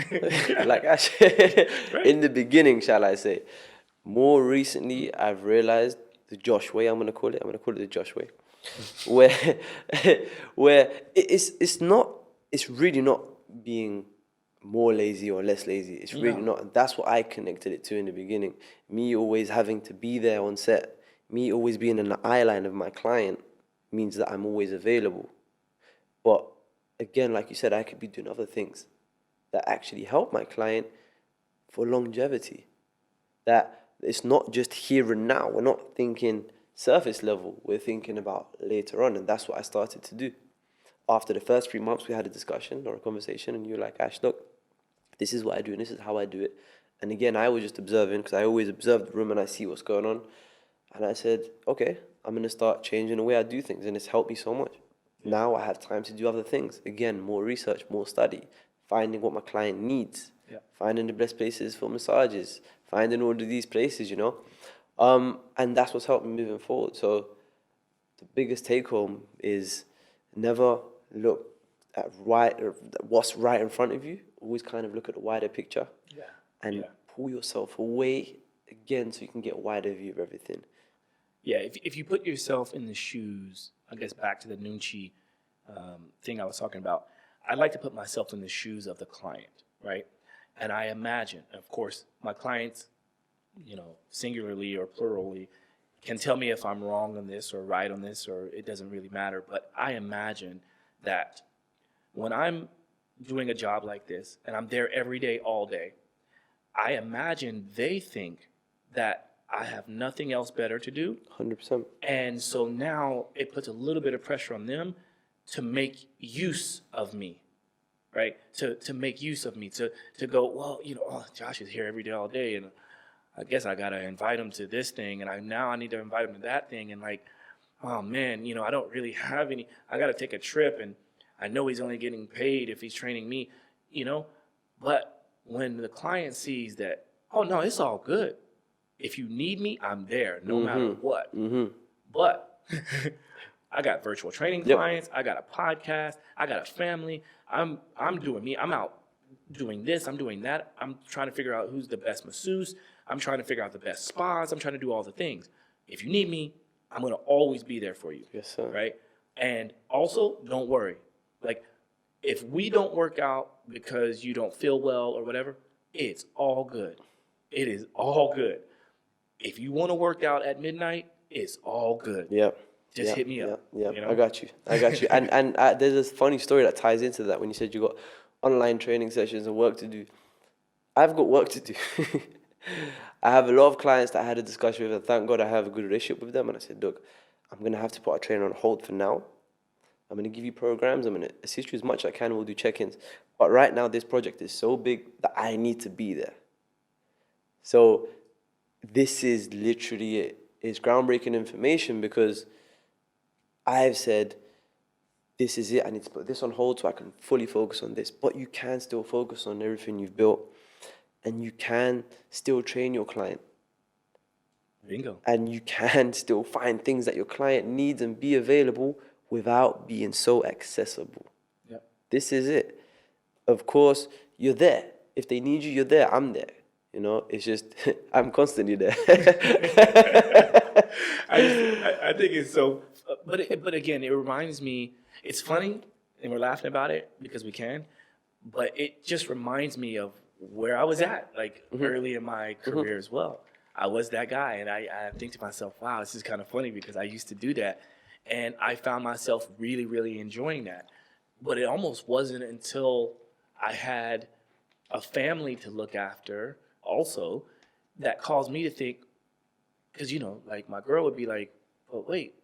Like Ash, in the beginning, shall I say. More recently, I've realized the Josh way, I'm going to call it the Josh way. where it's really not being more lazy or less lazy. It's really not. And that's what I connected it to in the beginning. Me always having to be there on set, me always being in the eye line of my client means that I'm always available. But again, like you said, I could be doing other things that actually help my client for longevity. That it's not just here and now. We're not thinking surface level. We're thinking about later on. And that's what I started to do. After the first 3 months, we had a discussion or a conversation, and you're like, Ash, look, this is what I do, and this is how I do it. And again, I was just observing, because I always observe the room and I see what's going on. And I said, okay, I'm going to start changing the way I do things, and it's helped me so much. Now I have time to do other things. Again, more research, more study, finding what my client needs, finding the best places for massages, finding all of these places, and that's what's helped me moving forward. So the biggest take home is never look at what's right in front of you. Always kind of look at the wider picture and pull yourself away again so you can get a wider view of everything. Yeah, if you put yourself in the shoes, I guess back to the Nunchi thing I was talking about, I'd like to put myself in the shoes of the client, right? And I imagine, of course, my clients, singularly or plurally, can tell me if I'm wrong on this or right on this, or it doesn't really matter. But I imagine that when I'm doing a job like this and I'm there every day, all day, I imagine they think that I have nothing else better to do. 100%. And so now it puts a little bit of pressure on them to make use of me, right? To make use of me, to go, well, Josh is here every day, all day, and I guess I got to invite him to this thing, and I need to invite him to that thing. And oh man, I don't really have any. I got to take a trip, and I know he's only getting paid if he's training me, But when the client sees that, oh no, it's all good. If you need me, I'm there, no matter what. But I got virtual training clients. I got a podcast. I got a family. I'm doing me. I'm out doing this. I'm doing that. I'm trying to figure out who's the best masseuse. I'm trying to figure out the best spas. I'm trying to do all the things. If you need me, I'm going to always be there for you. Yes, sir. Right? And also, don't worry. Like, if we don't work out because you don't feel well or whatever, it's all good. It is all good. If you want to work out at midnight, it's all good. Yep. Just hit me up. Yeah. I got you. And there's this funny story that ties into that when you said you got online training sessions and work to do. I've got work to do. I have a lot of clients that I had a discussion with, and thank God I have a good relationship with them. And I said, look, I'm going to have to put our training on hold for now. I'm going to give you programs. I'm going to assist you as much as I can. We'll do check-ins. But right now, this project is so big that I need to be there. So this is literally it. It's groundbreaking information because I've said, this is it. I need to put this on hold so I can fully focus on this. But you can still focus on everything you've built. And you can still train your client. Bingo. And you can still find things that your client needs and be available without being so accessible. Yep. This is it. Of course, you're there. If they need you, you're there. I'm there. It's just, I'm constantly there. I think it's so, but again, it reminds me, it's funny, and we're laughing about it because we can, but it just reminds me of where I was at, like early in my career as well. I was that guy, and I think to myself, wow, this is kind of funny because I used to do that, and I found myself really, really enjoying that. But it almost wasn't until I had a family to look after also that caused me to think, because, like my girl would be like, oh, wait,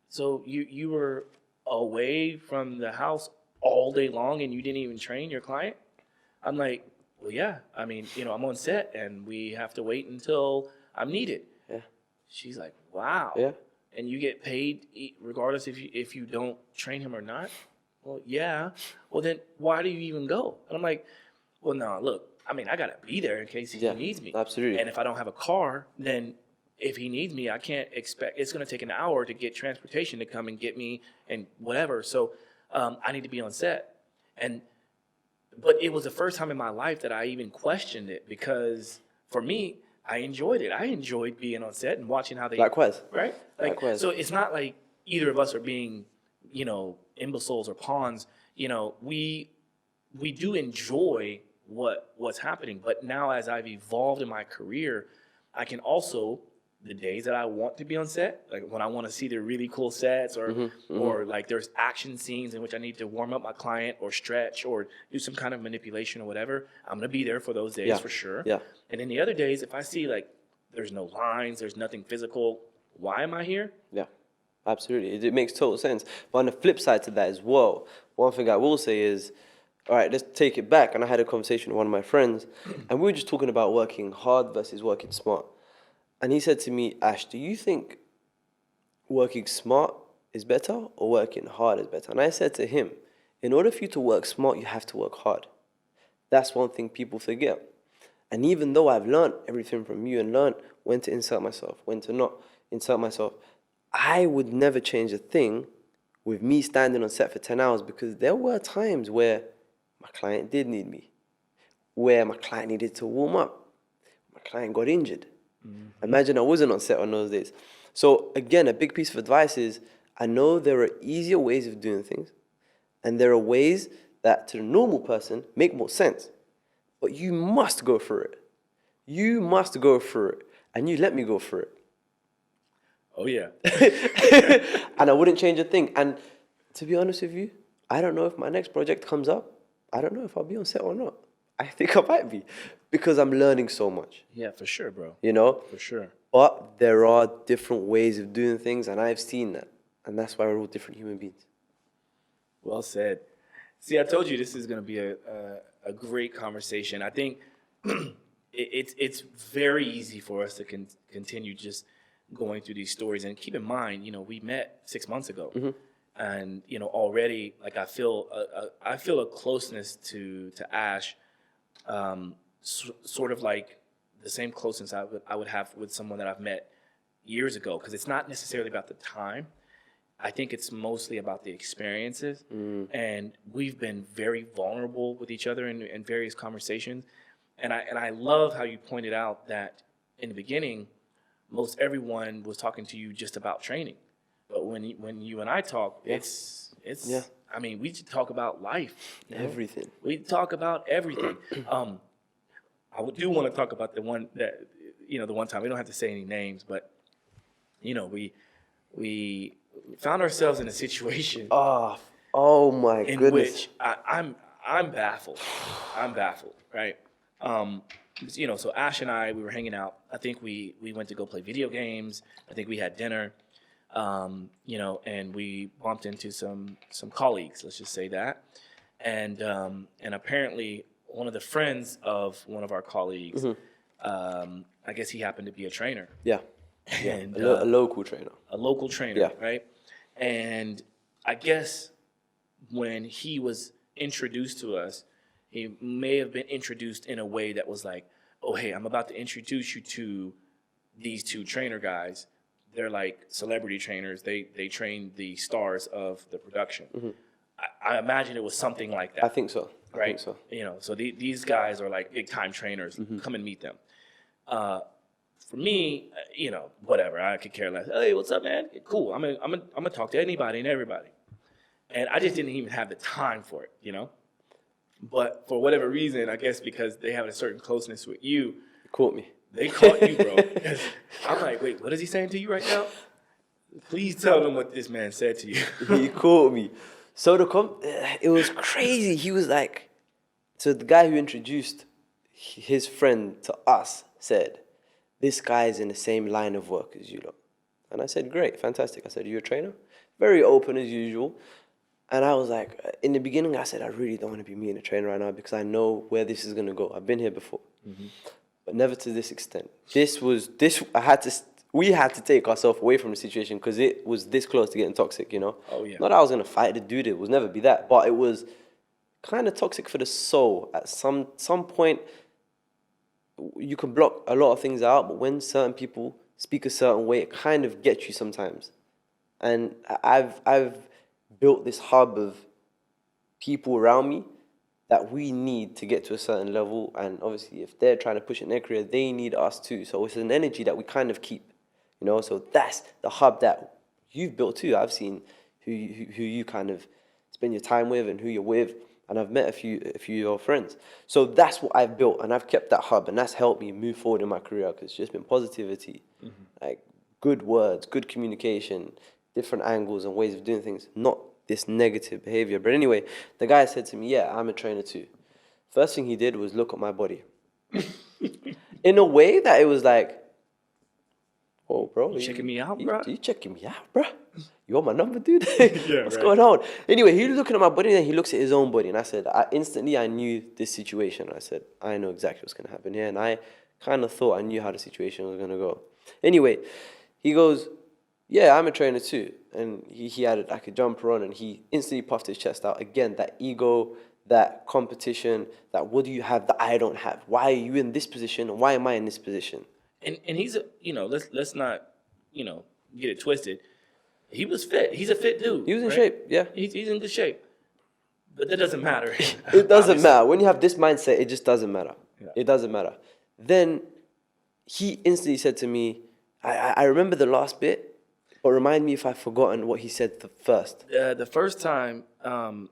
so you were away from the house all day long and you didn't even train your client? I'm like, well, yeah. I mean, I'm on set and we have to wait until I'm needed. Yeah. She's like, wow. Yeah. And you get paid regardless if you don't train him or not? Well, yeah. Well, then why do you even go? And I'm like, well, no, look, I mean, I got to be there in case he needs me. Absolutely. And if I don't have a car, then if he needs me, I can't expect, it's going to take an hour to get transportation to come and get me and whatever. So I need to be on set. But it was the first time in my life that I even questioned it because for me, I enjoyed it. I enjoyed being on set and watching how they... Likewise. Right? Likewise. So it's not like either of us are being, imbeciles or pawns. We do enjoy what's happening. But now as I've evolved in my career, I can also... the days that I want to be on set, like when I want to see the really cool sets or like there's action scenes in which I need to warm up my client or stretch or do some kind of manipulation or whatever, I'm going to be there for those days for sure. Yeah. And then the other days, if I see like there's no lines, there's nothing physical, why am I here? Yeah, absolutely. It makes total sense. But on the flip side to that as well, one thing I will say is, all right, let's take it back. And I had a conversation with one of my friends and we were just talking about working hard versus working smart. And he said to me, Ash, do you think working smart is better or working hard is better? And I said to him, in order for you to work smart, you have to work hard. That's one thing people forget. And even though I've learned everything from you and learned when to insert myself, when to not insert myself, I would never change a thing with me standing on set for 10 hours because there were times where my client did need me, where my client needed to warm up, my client got injured. Imagine I wasn't on set on those days. So again, a big piece of advice is I know there are easier ways of doing things and there are ways that to the normal person make more sense. But you must go for it. You must go for it. And you let me go for it. Oh, yeah. And I wouldn't change a thing. And to be honest with you, I don't know if my next project comes up. I don't know if I'll be on set or not. I think I might be because I'm learning so much. Yeah, for sure, bro. For sure. But there are different ways of doing things, and I've seen that. And that's why we're all different human beings. Well said. See, I told you this is going to be a great conversation. I think it's very easy for us to continue just going through these stories. And keep in mind, we met 6 months ago, and already like I feel a closeness to Ash, sort of like the same closeness I would have with someone that I've met years ago, because it's not necessarily about the time. I think it's mostly about the experiences, and we've been very vulnerable with each other in various conversations. And I love how you pointed out that in the beginning, most everyone was talking to you just about training, but when you and I talk, it's I mean, we talk about life, Everything. We talk about everything. I do want to talk about the one that the one time, we don't have to say any names, but we found ourselves in a situation Oh my in goodness. which I'm baffled. I'm baffled, right? So Ash and I, we were hanging out. I think we went to go play video games. I think we had dinner, and we bumped into some colleagues, let's just say that. And apparently one of the friends of one of our colleagues, I guess he happened to be a trainer. Yeah. And, a local trainer. A local trainer, Yeah. right? And I guess when he was introduced to us, he may have been introduced in a way that was like, oh, hey, I'm about to introduce you to these two trainer guys. They're like celebrity trainers. They train the stars of the production. I imagine it was something like that. I think so. Right? I think so. So these guys are like big time trainers. Come and meet them. For me, whatever. I could care less. Hey, what's up, man? Cool. I'm gonna talk to anybody and everybody. And I just didn't even have the time for it, But for whatever reason, I guess because they have a certain closeness with you, You caught me. they caught you, bro. I'm like, wait, what is he saying to you right now? Please tell them what this man said to you. He caught me. So it was crazy. He was like, so the guy who introduced his friend to us said, this guy is in the same line of work as you lot. And I said, great, fantastic. I said, are you a trainer? Very open as usual. And I was like, in the beginning, I said, I really don't want to be meeting a trainer right now because I know where this is going to go. I've been here before, but never to this extent. We had to take ourselves away from the situation because it was this close to getting toxic, Oh, yeah. Not that I was going to fight the dude, it would never be that, but it was kind of toxic for the soul. At some point, you can block a lot of things out, but when certain people speak a certain way, it kind of gets you sometimes. And I've built this hub of people around me that we need to get to a certain level. And obviously, if they're trying to push in their career, they need us too. So it's an energy that we kind of keep, So that's the hub that you've built too. I've seen who you kind of spend your time with and who you're with. And I've met a few of your friends. So that's what I've built, and I've kept that hub, and that's helped me move forward in my career because it's just been positivity, like good words, good communication, different angles and ways of doing things, not this negative behavior. But anyway, the guy said to me, yeah, I'm a trainer too. First thing he did was look at my body. In a way that it was like, oh, bro. You checking me out, bro? You checking me out, bro? You want my number, dude? Yeah, What's right. going on? Anyway, he was looking at my body and then he looks at his own body. And I said, instantly I knew this situation. I said, I know exactly what's going to happen here. And I kind of thought I knew how the situation was going to go. Anyway, he goes, yeah, I'm a trainer too. And he had like a jumper on and he instantly puffed his chest out. Again, that ego, that competition, that what do you have that I don't have? Why are you in this position and why am I in this position? And he's let's not get it twisted. He was fit. He's a fit dude. He was in right? shape, yeah. He's in good shape. But that doesn't matter. It doesn't matter. When you have this mindset, it just doesn't matter. Yeah. It doesn't matter. Then he instantly said to me, I remember the last bit, but remind me if I've forgotten what he said first. The first time, I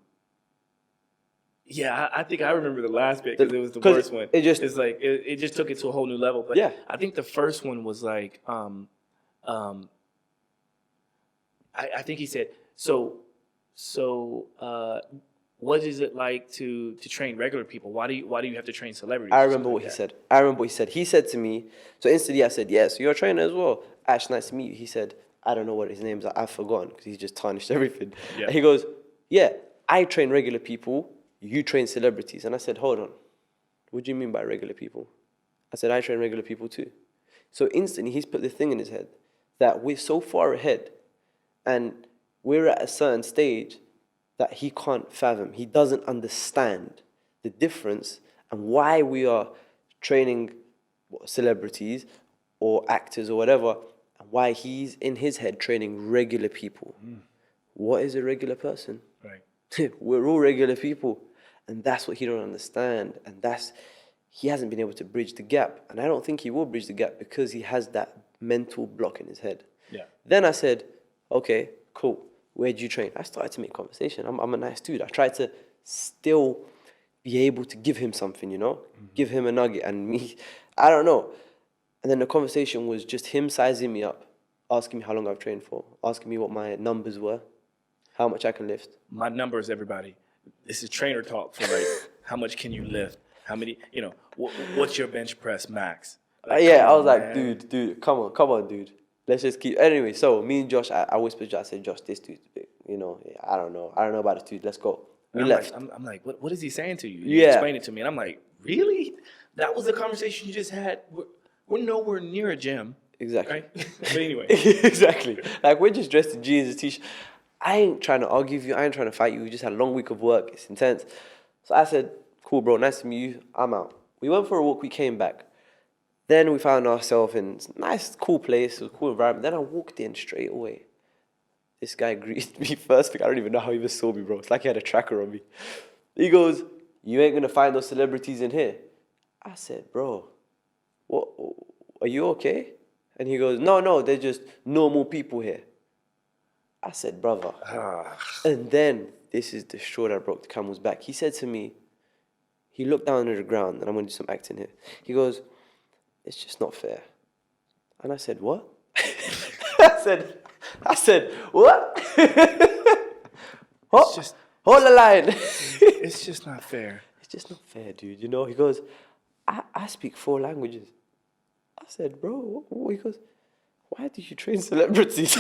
think I remember the last bit because it was the 'cause worst one. it just- It's like it just took it to a whole new level. But Yeah. I think the first one was like, I think he said, so what is it like to train regular people? Why do you have to train celebrities? I or remember something what like he that? said. I remember what he said. He said to me, so instantly I said, yeah, so you're a trainer as well. Ash, nice to meet you. He said, I don't know what his name is. I've forgotten because he just tarnished everything. Yeah. And he goes, yeah, I train regular people. You train celebrities. And I said, hold on. What do you mean by regular people? I said, I train regular people too. So instantly he's put the thing in his head that we're so far ahead and we're at a certain stage that he can't fathom. He doesn't understand the difference and why we are training celebrities or actors or whatever, and why he's in his head training regular people. What is a regular person? Right. We're all regular people. And that's what he don't understand. And he hasn't been able to bridge the gap. And I don't think he will bridge the gap because he has that mental block in his head. Yeah. Then I said, okay, cool. Where do you train? I started to make conversation. I'm a nice dude. I tried to still be able to give him something, you know, give him a nugget. And me, I don't know. And then the conversation was just him sizing me up, asking me how long I've trained for, asking me what my numbers were, how much I can lift. My numbers, everybody. This is trainer talk for like, how much can you lift? How many, what's your bench press max? Like, Yeah, I was on, like, man. dude, come on, dude. Let's just keep. Anyway, so me and Josh, I whispered Josh, I said, Josh, this dude's big. I don't know about this dude. Let's go. We I'm left. Like, I'm like, what is he saying to you? Yeah. Explain it to me. And I'm like, really? That was the conversation you just had? We're nowhere near a gym. Exactly. Right? But anyway. Exactly. Like, we're just dressed in jeans and t-shirt. I ain't trying to argue with you. I ain't trying to fight you. We just had a long week of work. It's intense. So I said, cool, bro. Nice to meet you. I'm out. We went for a walk. We came back. Then we found ourselves in a nice, cool place. It was a cool environment. Then I walked in straight away. This guy greeted me first thing. I don't even know how he even saw me, bro. It's like he had a tracker on me. He goes, you ain't going to find those celebrities in here. I said, bro, what? Are you okay? And he goes, no, they're just normal people here. I said, brother. And then, this is the straw that broke the camel's back. He said to me, he looked down at the ground, and I'm going to do some acting here. He goes, it's just not fair. And I said, what? I said, what? Hold the line. It's just not fair. It's just not fair, dude. He goes, I speak 4 languages. I said, bro, what? He goes, why do you train celebrities?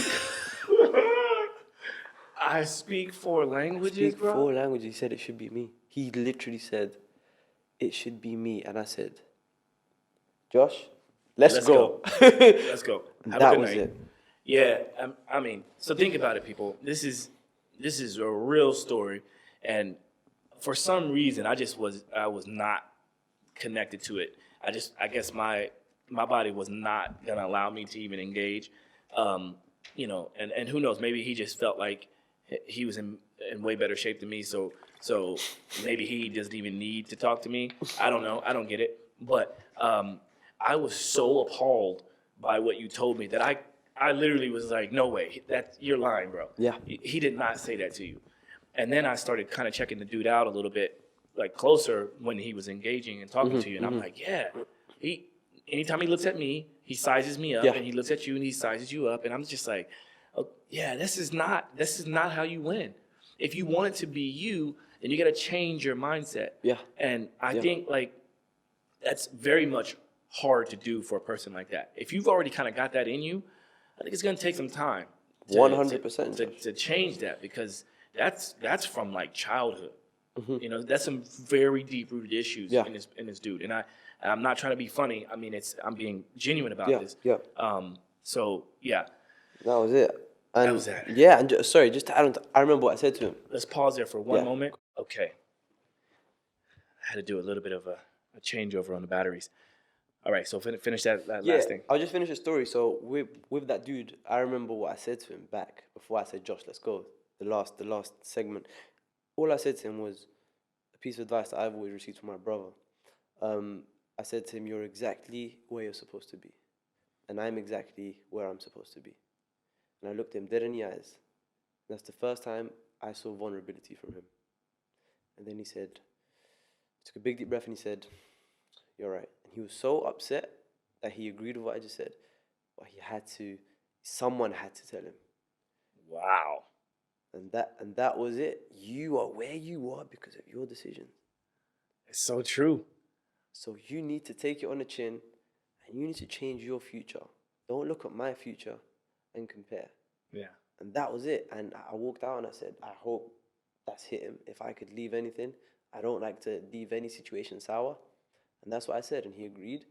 I speak 4 languages, bro. 4 languages. He said it should be me. He literally said, it should be me. And I said, Josh, let's go. Let's go. Have That a good was night. it. Yeah, I mean, so think about it, people. This is a real story, and for some reason, I was not connected to it. I guess my body was not gonna allow me to even engage. And who knows? Maybe he just felt like he was in way better shape than me, so maybe he doesn't even need to talk to me. I don't know. I don't get it. But I was so appalled by what you told me that I literally was like, no way, you're lying, bro. Yeah. He did not say that to you. And then I started kind of checking the dude out a little bit, like closer when he was engaging and talking to you. And I'm like, yeah, anytime he looks at me, he sizes me up, Yeah. and he looks at you and he sizes you up. And I'm just like, oh, yeah, this is not how you win. If you want it to be you, then you got to change your mindset. Yeah. And I think like that's very much hard to do for a person like that. If you've already kind of got that in you, I think it's going to take some time. 100%. To change that, because that's from like childhood. That's some very deep rooted issues in this dude. And I'm not trying to be funny. I mean, I'm being genuine about this. Yeah. So yeah, That was it. And that was that. Yeah, and sorry, just to add on I remember what I said to him. Let's pause there for one Yeah. moment. Okay. I had to do a little bit of a changeover on the batteries. All right, so finish that last thing. I'll just finish the story. So with that dude, I remember what I said to him back before I said, Josh, let's go. The last segment. All I said to him was a piece of advice that I've always received from my brother. I said to him, you're exactly where you're supposed to be. And I'm exactly where I'm supposed to be. And I looked him dead in the eyes. And that's the first time I saw vulnerability from him. And then he took a big deep breath and he said, you're right. And he was so upset that he agreed with what I just said. But someone had to tell him. Wow. And that was it. You are where you are because of your decisions. It's so true. So you need to take it on the chin and you need to change your future. Don't look at my future and compare. Yeah. And that was it. And I walked out and I said, I hope that's hit him. If I could leave anything, I don't like to leave any situation sour. And that's what I said. And he agreed.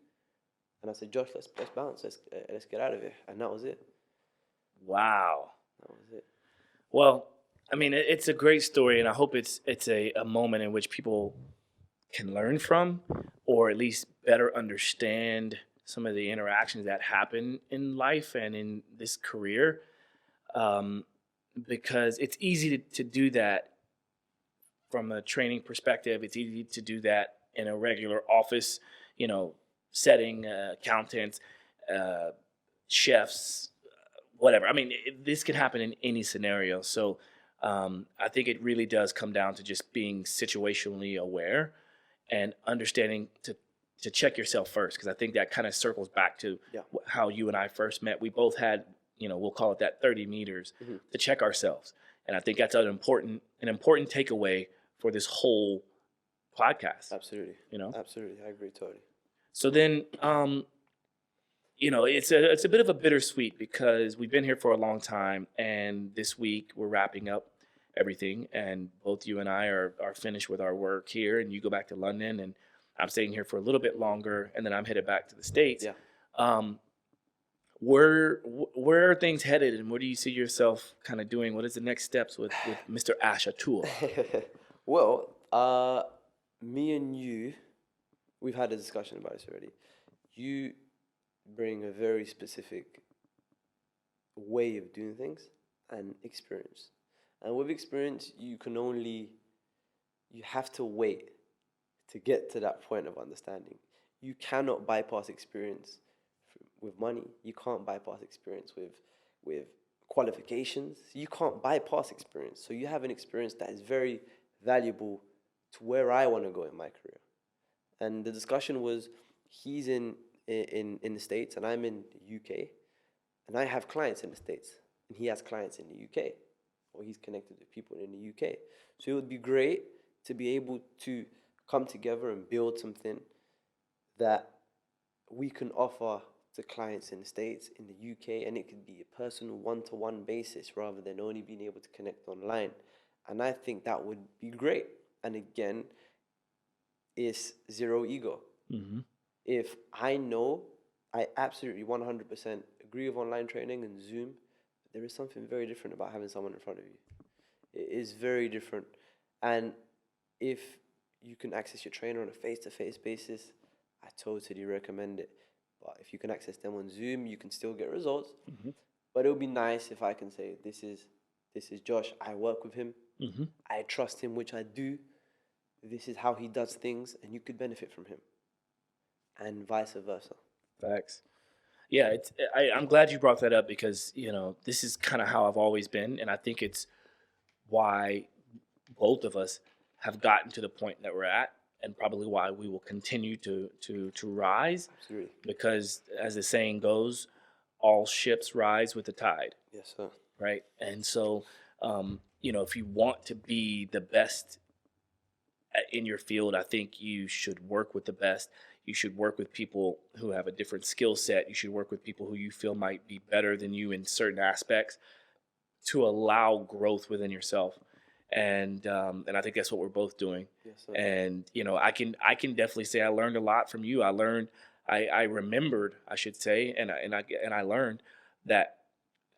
And I said, Josh, let's bounce. Let's get out of here. And that was it. Wow. That was it. Well, I mean, it's a great story, and I hope it's a moment in which people can learn from, or at least better understand some of the interactions that happen in life and in this career. Um, because it's easy to do that from a training perspective. It's easy to do that in a regular office, you know, setting, accountants, uh, chefs, whatever. I mean, this could happen in any scenario. So I think it really does come down to just being situationally aware and understanding to check yourself first, because I think that kind of circles back to Yeah. how you and I first met. We both had, you know, we'll call it that 30 meters to check ourselves, and I think that's an important takeaway for this whole podcast. Absolutely. You know, Absolutely. I agree totally. so then you know, it's a bit of a bittersweet because we've been here for a long time, and this week we're wrapping up everything, and both you and I are finished with our work here, and you go back to London, and I'm staying here for a little bit longer, and then I'm headed back to the States. Yeah. Where are things headed, and what do you see yourself kind of doing? What is the next steps with Mr. Ash Atour? Well, me and you, we've had a discussion about this already. You bring a very specific way of doing things and experience. And with experience, you have to wait to get to that point of understanding. You cannot bypass experience with money. You can't bypass experience with qualifications. You can't bypass experience. So you have an experience that is very valuable to where I want to go in my career. And the discussion was, he's in the States and I'm in the UK, and I have clients in the States and he has clients in the UK, or he's connected with people in the UK. So it would be great to be able to come together and build something that we can offer to clients in the States, in the UK, and it could be a personal one-to-one basis rather than only being able to connect online. And I think that would be great. And again, it's zero ego. Mm-hmm. If I know, I absolutely 100% agree with online training and Zoom, but there is something very different about having someone in front of you. It is very different. And if you can access your trainer on a face-to-face basis, I totally recommend it. But if you can access them on Zoom, you can still get results. Mm-hmm. But it would be nice if I can say, this is Josh, I work with him, Mm-hmm. I trust him, which I do. This is how he does things, and you could benefit from him. And vice versa. Facts. Yeah, I'm glad you brought that up, because, you know, this is kind of how I've always been, and I think it's why both of us have gotten to the point that we're at, and probably why we will continue to rise. Absolutely. Because, as the saying goes, all ships rise with the tide. Yes, sir. Right? And so, you know, if you want to be the best in your field, I think you should work with the best. You should work with people who have a different skill set. You should work with people who you feel might be better than you in certain aspects, to allow growth within yourself. And I think that's what we're both doing. Yes, sir. And, you know, I can definitely say I learned a lot from you. I remembered, I should say, and I learned that,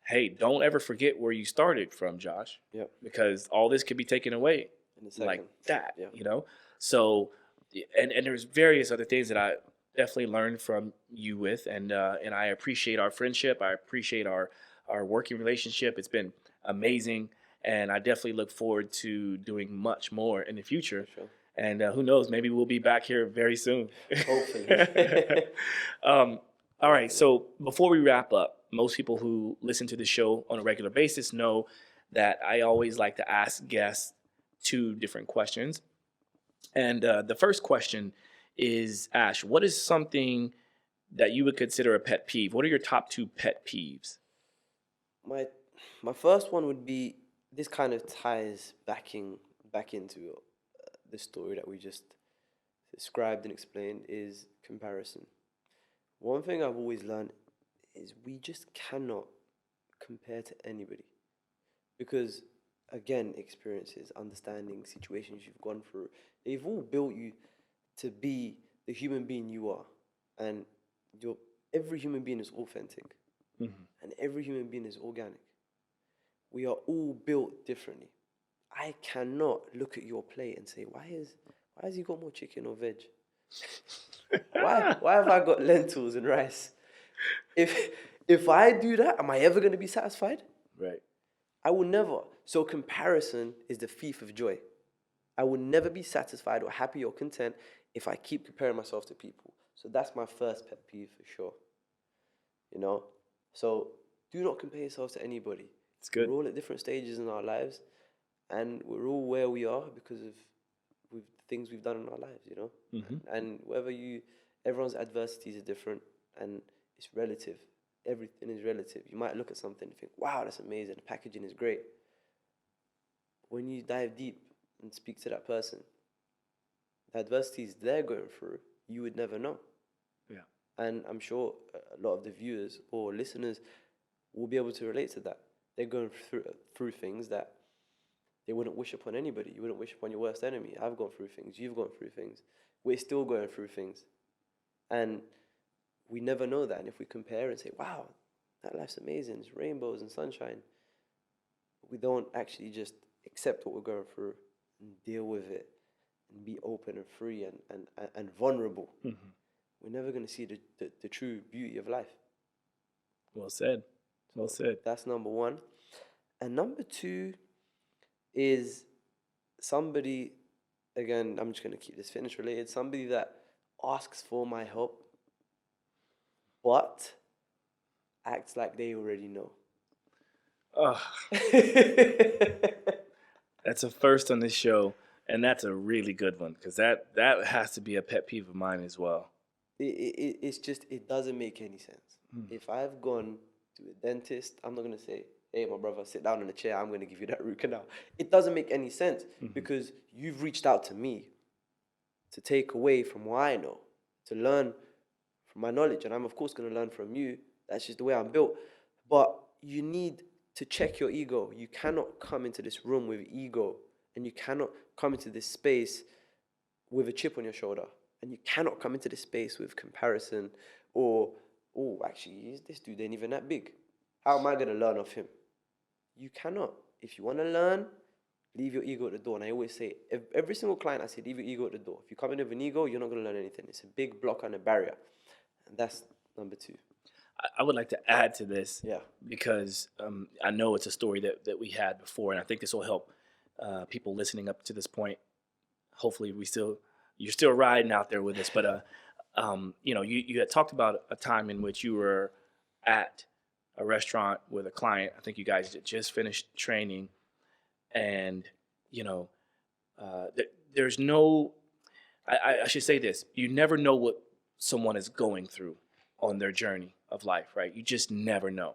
hey, don't ever forget where you started from, Josh. Yep. Because all this could be taken away In a second. like that, Yeah. you know? So, and there's various other things that I definitely learned from you with, and I appreciate our friendship. I appreciate our working relationship. It's been amazing, and I definitely look forward to doing much more in the future. Sure. And who knows, maybe we'll be back here very soon. Hopefully. All right, so before we wrap up, most people who listen to the show on a regular basis know that I always like to ask guests 2 different questions. And the first question is, Ash, what is something that you would consider a pet peeve? What are your top 2 pet peeves? My first one would be, this kind of ties back into the story that we just described and explained, is comparison. One thing I've always learned is we just cannot compare to anybody, because again, experiences, understanding, situations you've gone through, they've all built you to be the human being you are. And every human being is authentic. And every human being is organic. We are all built differently. I cannot look at your plate and say, why has he got more chicken or veg? Why have I got lentils and rice? If I do that, am I ever going to be satisfied? Right. I will never. So comparison is the thief of joy. I will never be satisfied or happy or content if I keep comparing myself to people. So that's my first pet peeve for sure. You know? So do not compare yourselves to anybody. It's good. We're all at different stages in our lives, and we're all where we are because of the things we've done in our lives, you know? And everyone's adversities are different, and it's relative. Everything is relative. You might look at something and think, wow, that's amazing. The packaging is great. When you dive deep and speak to that person, the adversities they're going through, you would never know. Yeah. And I'm sure a lot of the viewers or listeners will be able to relate to that. They're going through things that they wouldn't wish upon anybody. You wouldn't wish upon your worst enemy. I've gone through things. You've gone through things. We're still going through things. And we never know that. And if we compare and say, wow, that life's amazing, it's rainbows and sunshine, we don't actually just accept what we're going through and deal with it and be open and free and vulnerable. We're never going to see the true beauty of life. Well said. Well said. That's number one. And number two is somebody, again, I'm just going to keep this fitness related, somebody that asks for my help, but acts like they already know. Oh, that's a first on this show, and that's a really good one because that has to be a pet peeve of mine as well. It's just, it doesn't make any sense. If I've gone to a dentist, I'm not going to say, hey, my brother, sit down in a chair, I'm going to give you that root canal. It doesn't make any sense because you've reached out to me to take away from what I know, to learn from my knowledge. And I'm, of course, going to learn from you. That's just the way I'm built. But you need to check your ego. You cannot come into this room with ego, and you cannot come into this space with a chip on your shoulder. And you cannot come into this space with comparison or, oh, actually, this dude ain't even that big. How am I going to learn off him? You cannot. If you want to learn, leave your ego at the door. And I always say, every single client I say, leave your ego at the door. If you come in with an ego, you're not going to learn anything. It's a big block and a barrier. And that's number two. I would like to add to this, Yeah, because I know it's a story that we had before, and I think this will help people listening up to this point. Hopefully, you're still riding out there with us. But you had talked about a time in which you were at a restaurant with a client. I think you guys had just finished training, and there's no. I should say this: you never know what someone is going through on their journey of life, right? You just never know.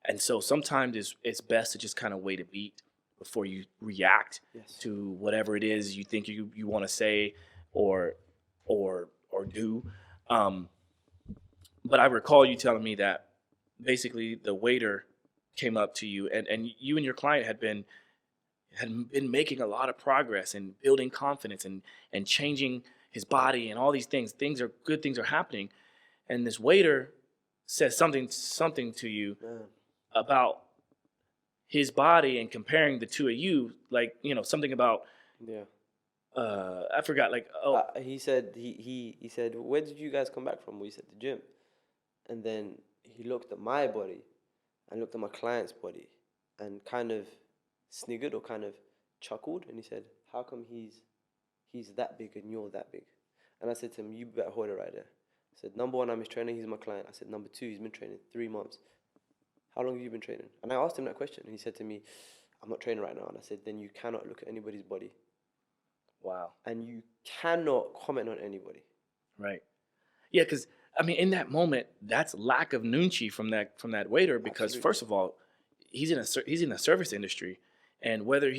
And so sometimes it's best to just kind of wait a beat before you react to whatever it is you think you want to say or do. But I recall you telling me that basically the waiter came up to you and you and your client had been making a lot of progress and building confidence and changing his body and all these things. Good things are happening. And this waiter says something to you about his body and comparing the two of you, like, something about, I forgot, like, he said, he said, where did you guys come back from? We said the gym. And then he looked at my body and looked at my client's body and kind of sniggered or kind of chuckled. And he said, how come he's that big and you're that big? And I said to him, you better hold it right there. I said, number one, I'm his trainer, he's my client. I said, number two, he's been training 3 months. How long have you been training? And I asked him that question, and he said to me, I'm not training right now. And I said, then you cannot look at anybody's body. Wow. And you cannot comment on anybody. Right. Yeah, because, in that moment, that's lack of nunchi from that waiter, because Absolutely. First of all, he's in the service industry, and whether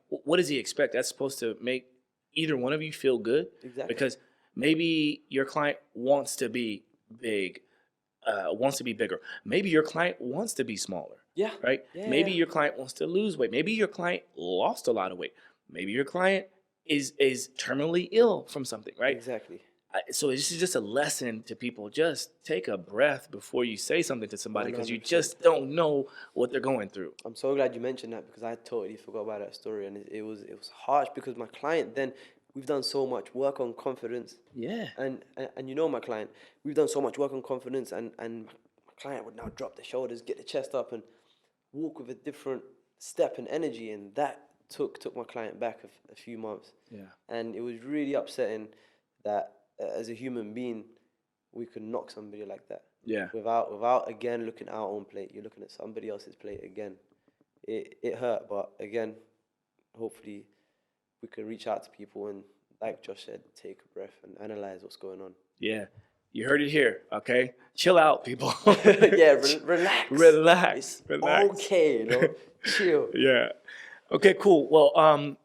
what does he expect? That's supposed to make either one of you feel good. Exactly. Because maybe your client wants to be big, wants to be bigger. Maybe your client wants to be smaller. Yeah. Right? Yeah. Maybe your client wants to lose weight. Maybe your client lost a lot of weight. Maybe your client is terminally ill from something, right? Exactly. So this is just a lesson to people. Just take a breath before you say something to somebody, because you 100%. just don't know what they're going through. I'm so glad you mentioned that, because I totally forgot about that story, and it was harsh, because my client, then we've done so much work on confidence. Yeah. And you know my client, we've done so much work on confidence, and my client would now drop the shoulders, get the chest up, and walk with a different step and energy, and that took my client back a few months. Yeah. And it was really upsetting that as a human being, we could knock somebody like that. Yeah. Without again looking at our own plate. You're looking at somebody else's plate again. It hurt, but again, hopefully we can reach out to people and, like Josh said, take a breath and analyze what's going on. Yeah. You heard it here, okay? Chill out, people. Yeah, relax. Relax. It's Relax. okay, you know? Chill. Yeah. Okay, cool. Well,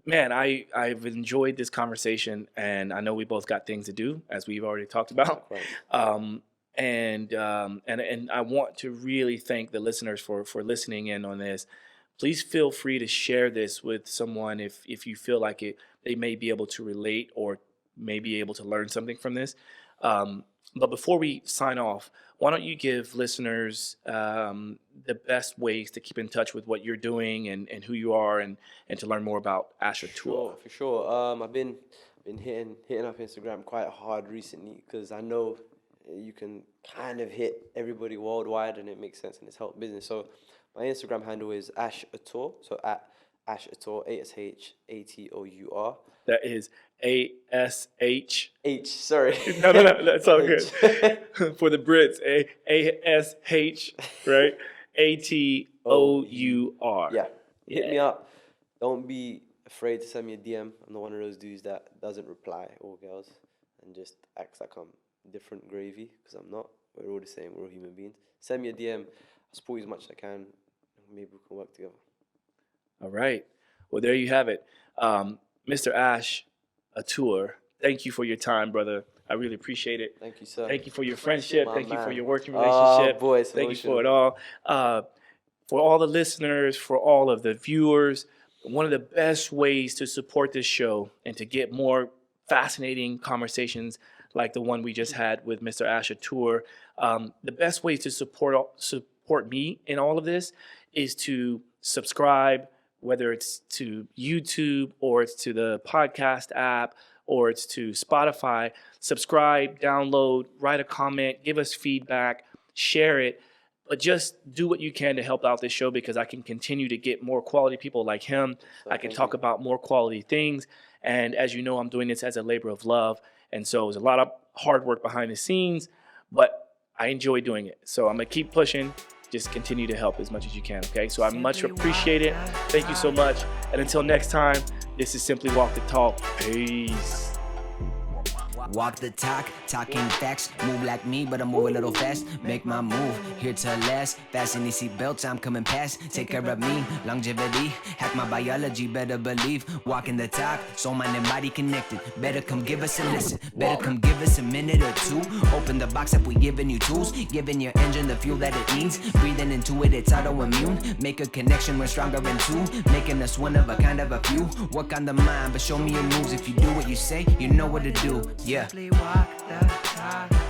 man, I've enjoyed this conversation, and I know we both got things to do, as we've already talked about. Right. And I want to really thank the listeners for listening in on this. Please feel free to share this with someone if you feel like they may be able to relate or may be able to learn something from this. But before we sign off, why don't you give listeners the best ways to keep in touch with what you're doing and who you are, and to learn more about Ash Atour? For sure. I've been hitting up Instagram quite hard recently, because I know you can kind of hit everybody worldwide, and it makes sense, and it's helped business. So my Instagram handle is Ash Atour. So at Ash Atour, ASHATOUR. That is ASH. Sorry. No, that's all good. For the Brits, ASH, right? ATOUR. Yeah. Hit me up. Don't be afraid to send me a DM. I'm not one of those dudes that doesn't reply, or girls, and just acts like I'm different gravy, because I'm not. We're all the same. We're all human beings. Send me a DM. I'll support you as much as I can, and maybe we can work together. All right. Well, there you have it. Mr. Ash Atour, thank you for your time, brother. I really appreciate it. Thank you, sir. Thank you for your friendship. My Thank you for man. your working relationship. Oh, boy, it's Thank you emotional. for it all. For all the listeners, for all of the viewers, one of the best ways to support this show and to get more fascinating conversations like the one we just had with Mr. Ash Atour, the best way to support me in all of this is to subscribe, whether it's to YouTube or it's to the podcast app or it's to Spotify. Subscribe, download, write a comment, give us feedback, share it. But just do what you can to help out this show, because I can continue to get more quality people like him. I can talk about more quality things. And as you know, I'm doing this as a labor of love. And so there's a lot of hard work behind the scenes, but I enjoy doing it. So I'm going to keep pushing. Just continue to help as much as you can, okay? So I much appreciate it. Thank you so much. And until next time, this is Simply Walk the Talk. Peace. Walk the talk, talking facts. Move like me, but I move a little fast. Make my move, here to last. Fasten these seatbelts, I'm coming past. Take care of me, longevity. Hack my biology, better believe. Walking the talk, soul, mind, and body connected. Better come give us a listen. Better come give us a minute or two. Open the box up, we giving you tools. Giving your engine the fuel that it needs. Breathing into it, it's autoimmune. Make a connection, we're stronger in two. Making us one of a kind of a few. Work on the mind, but show me your moves. If you do what you say, you know what to do. Yeah. Simply walk the talk.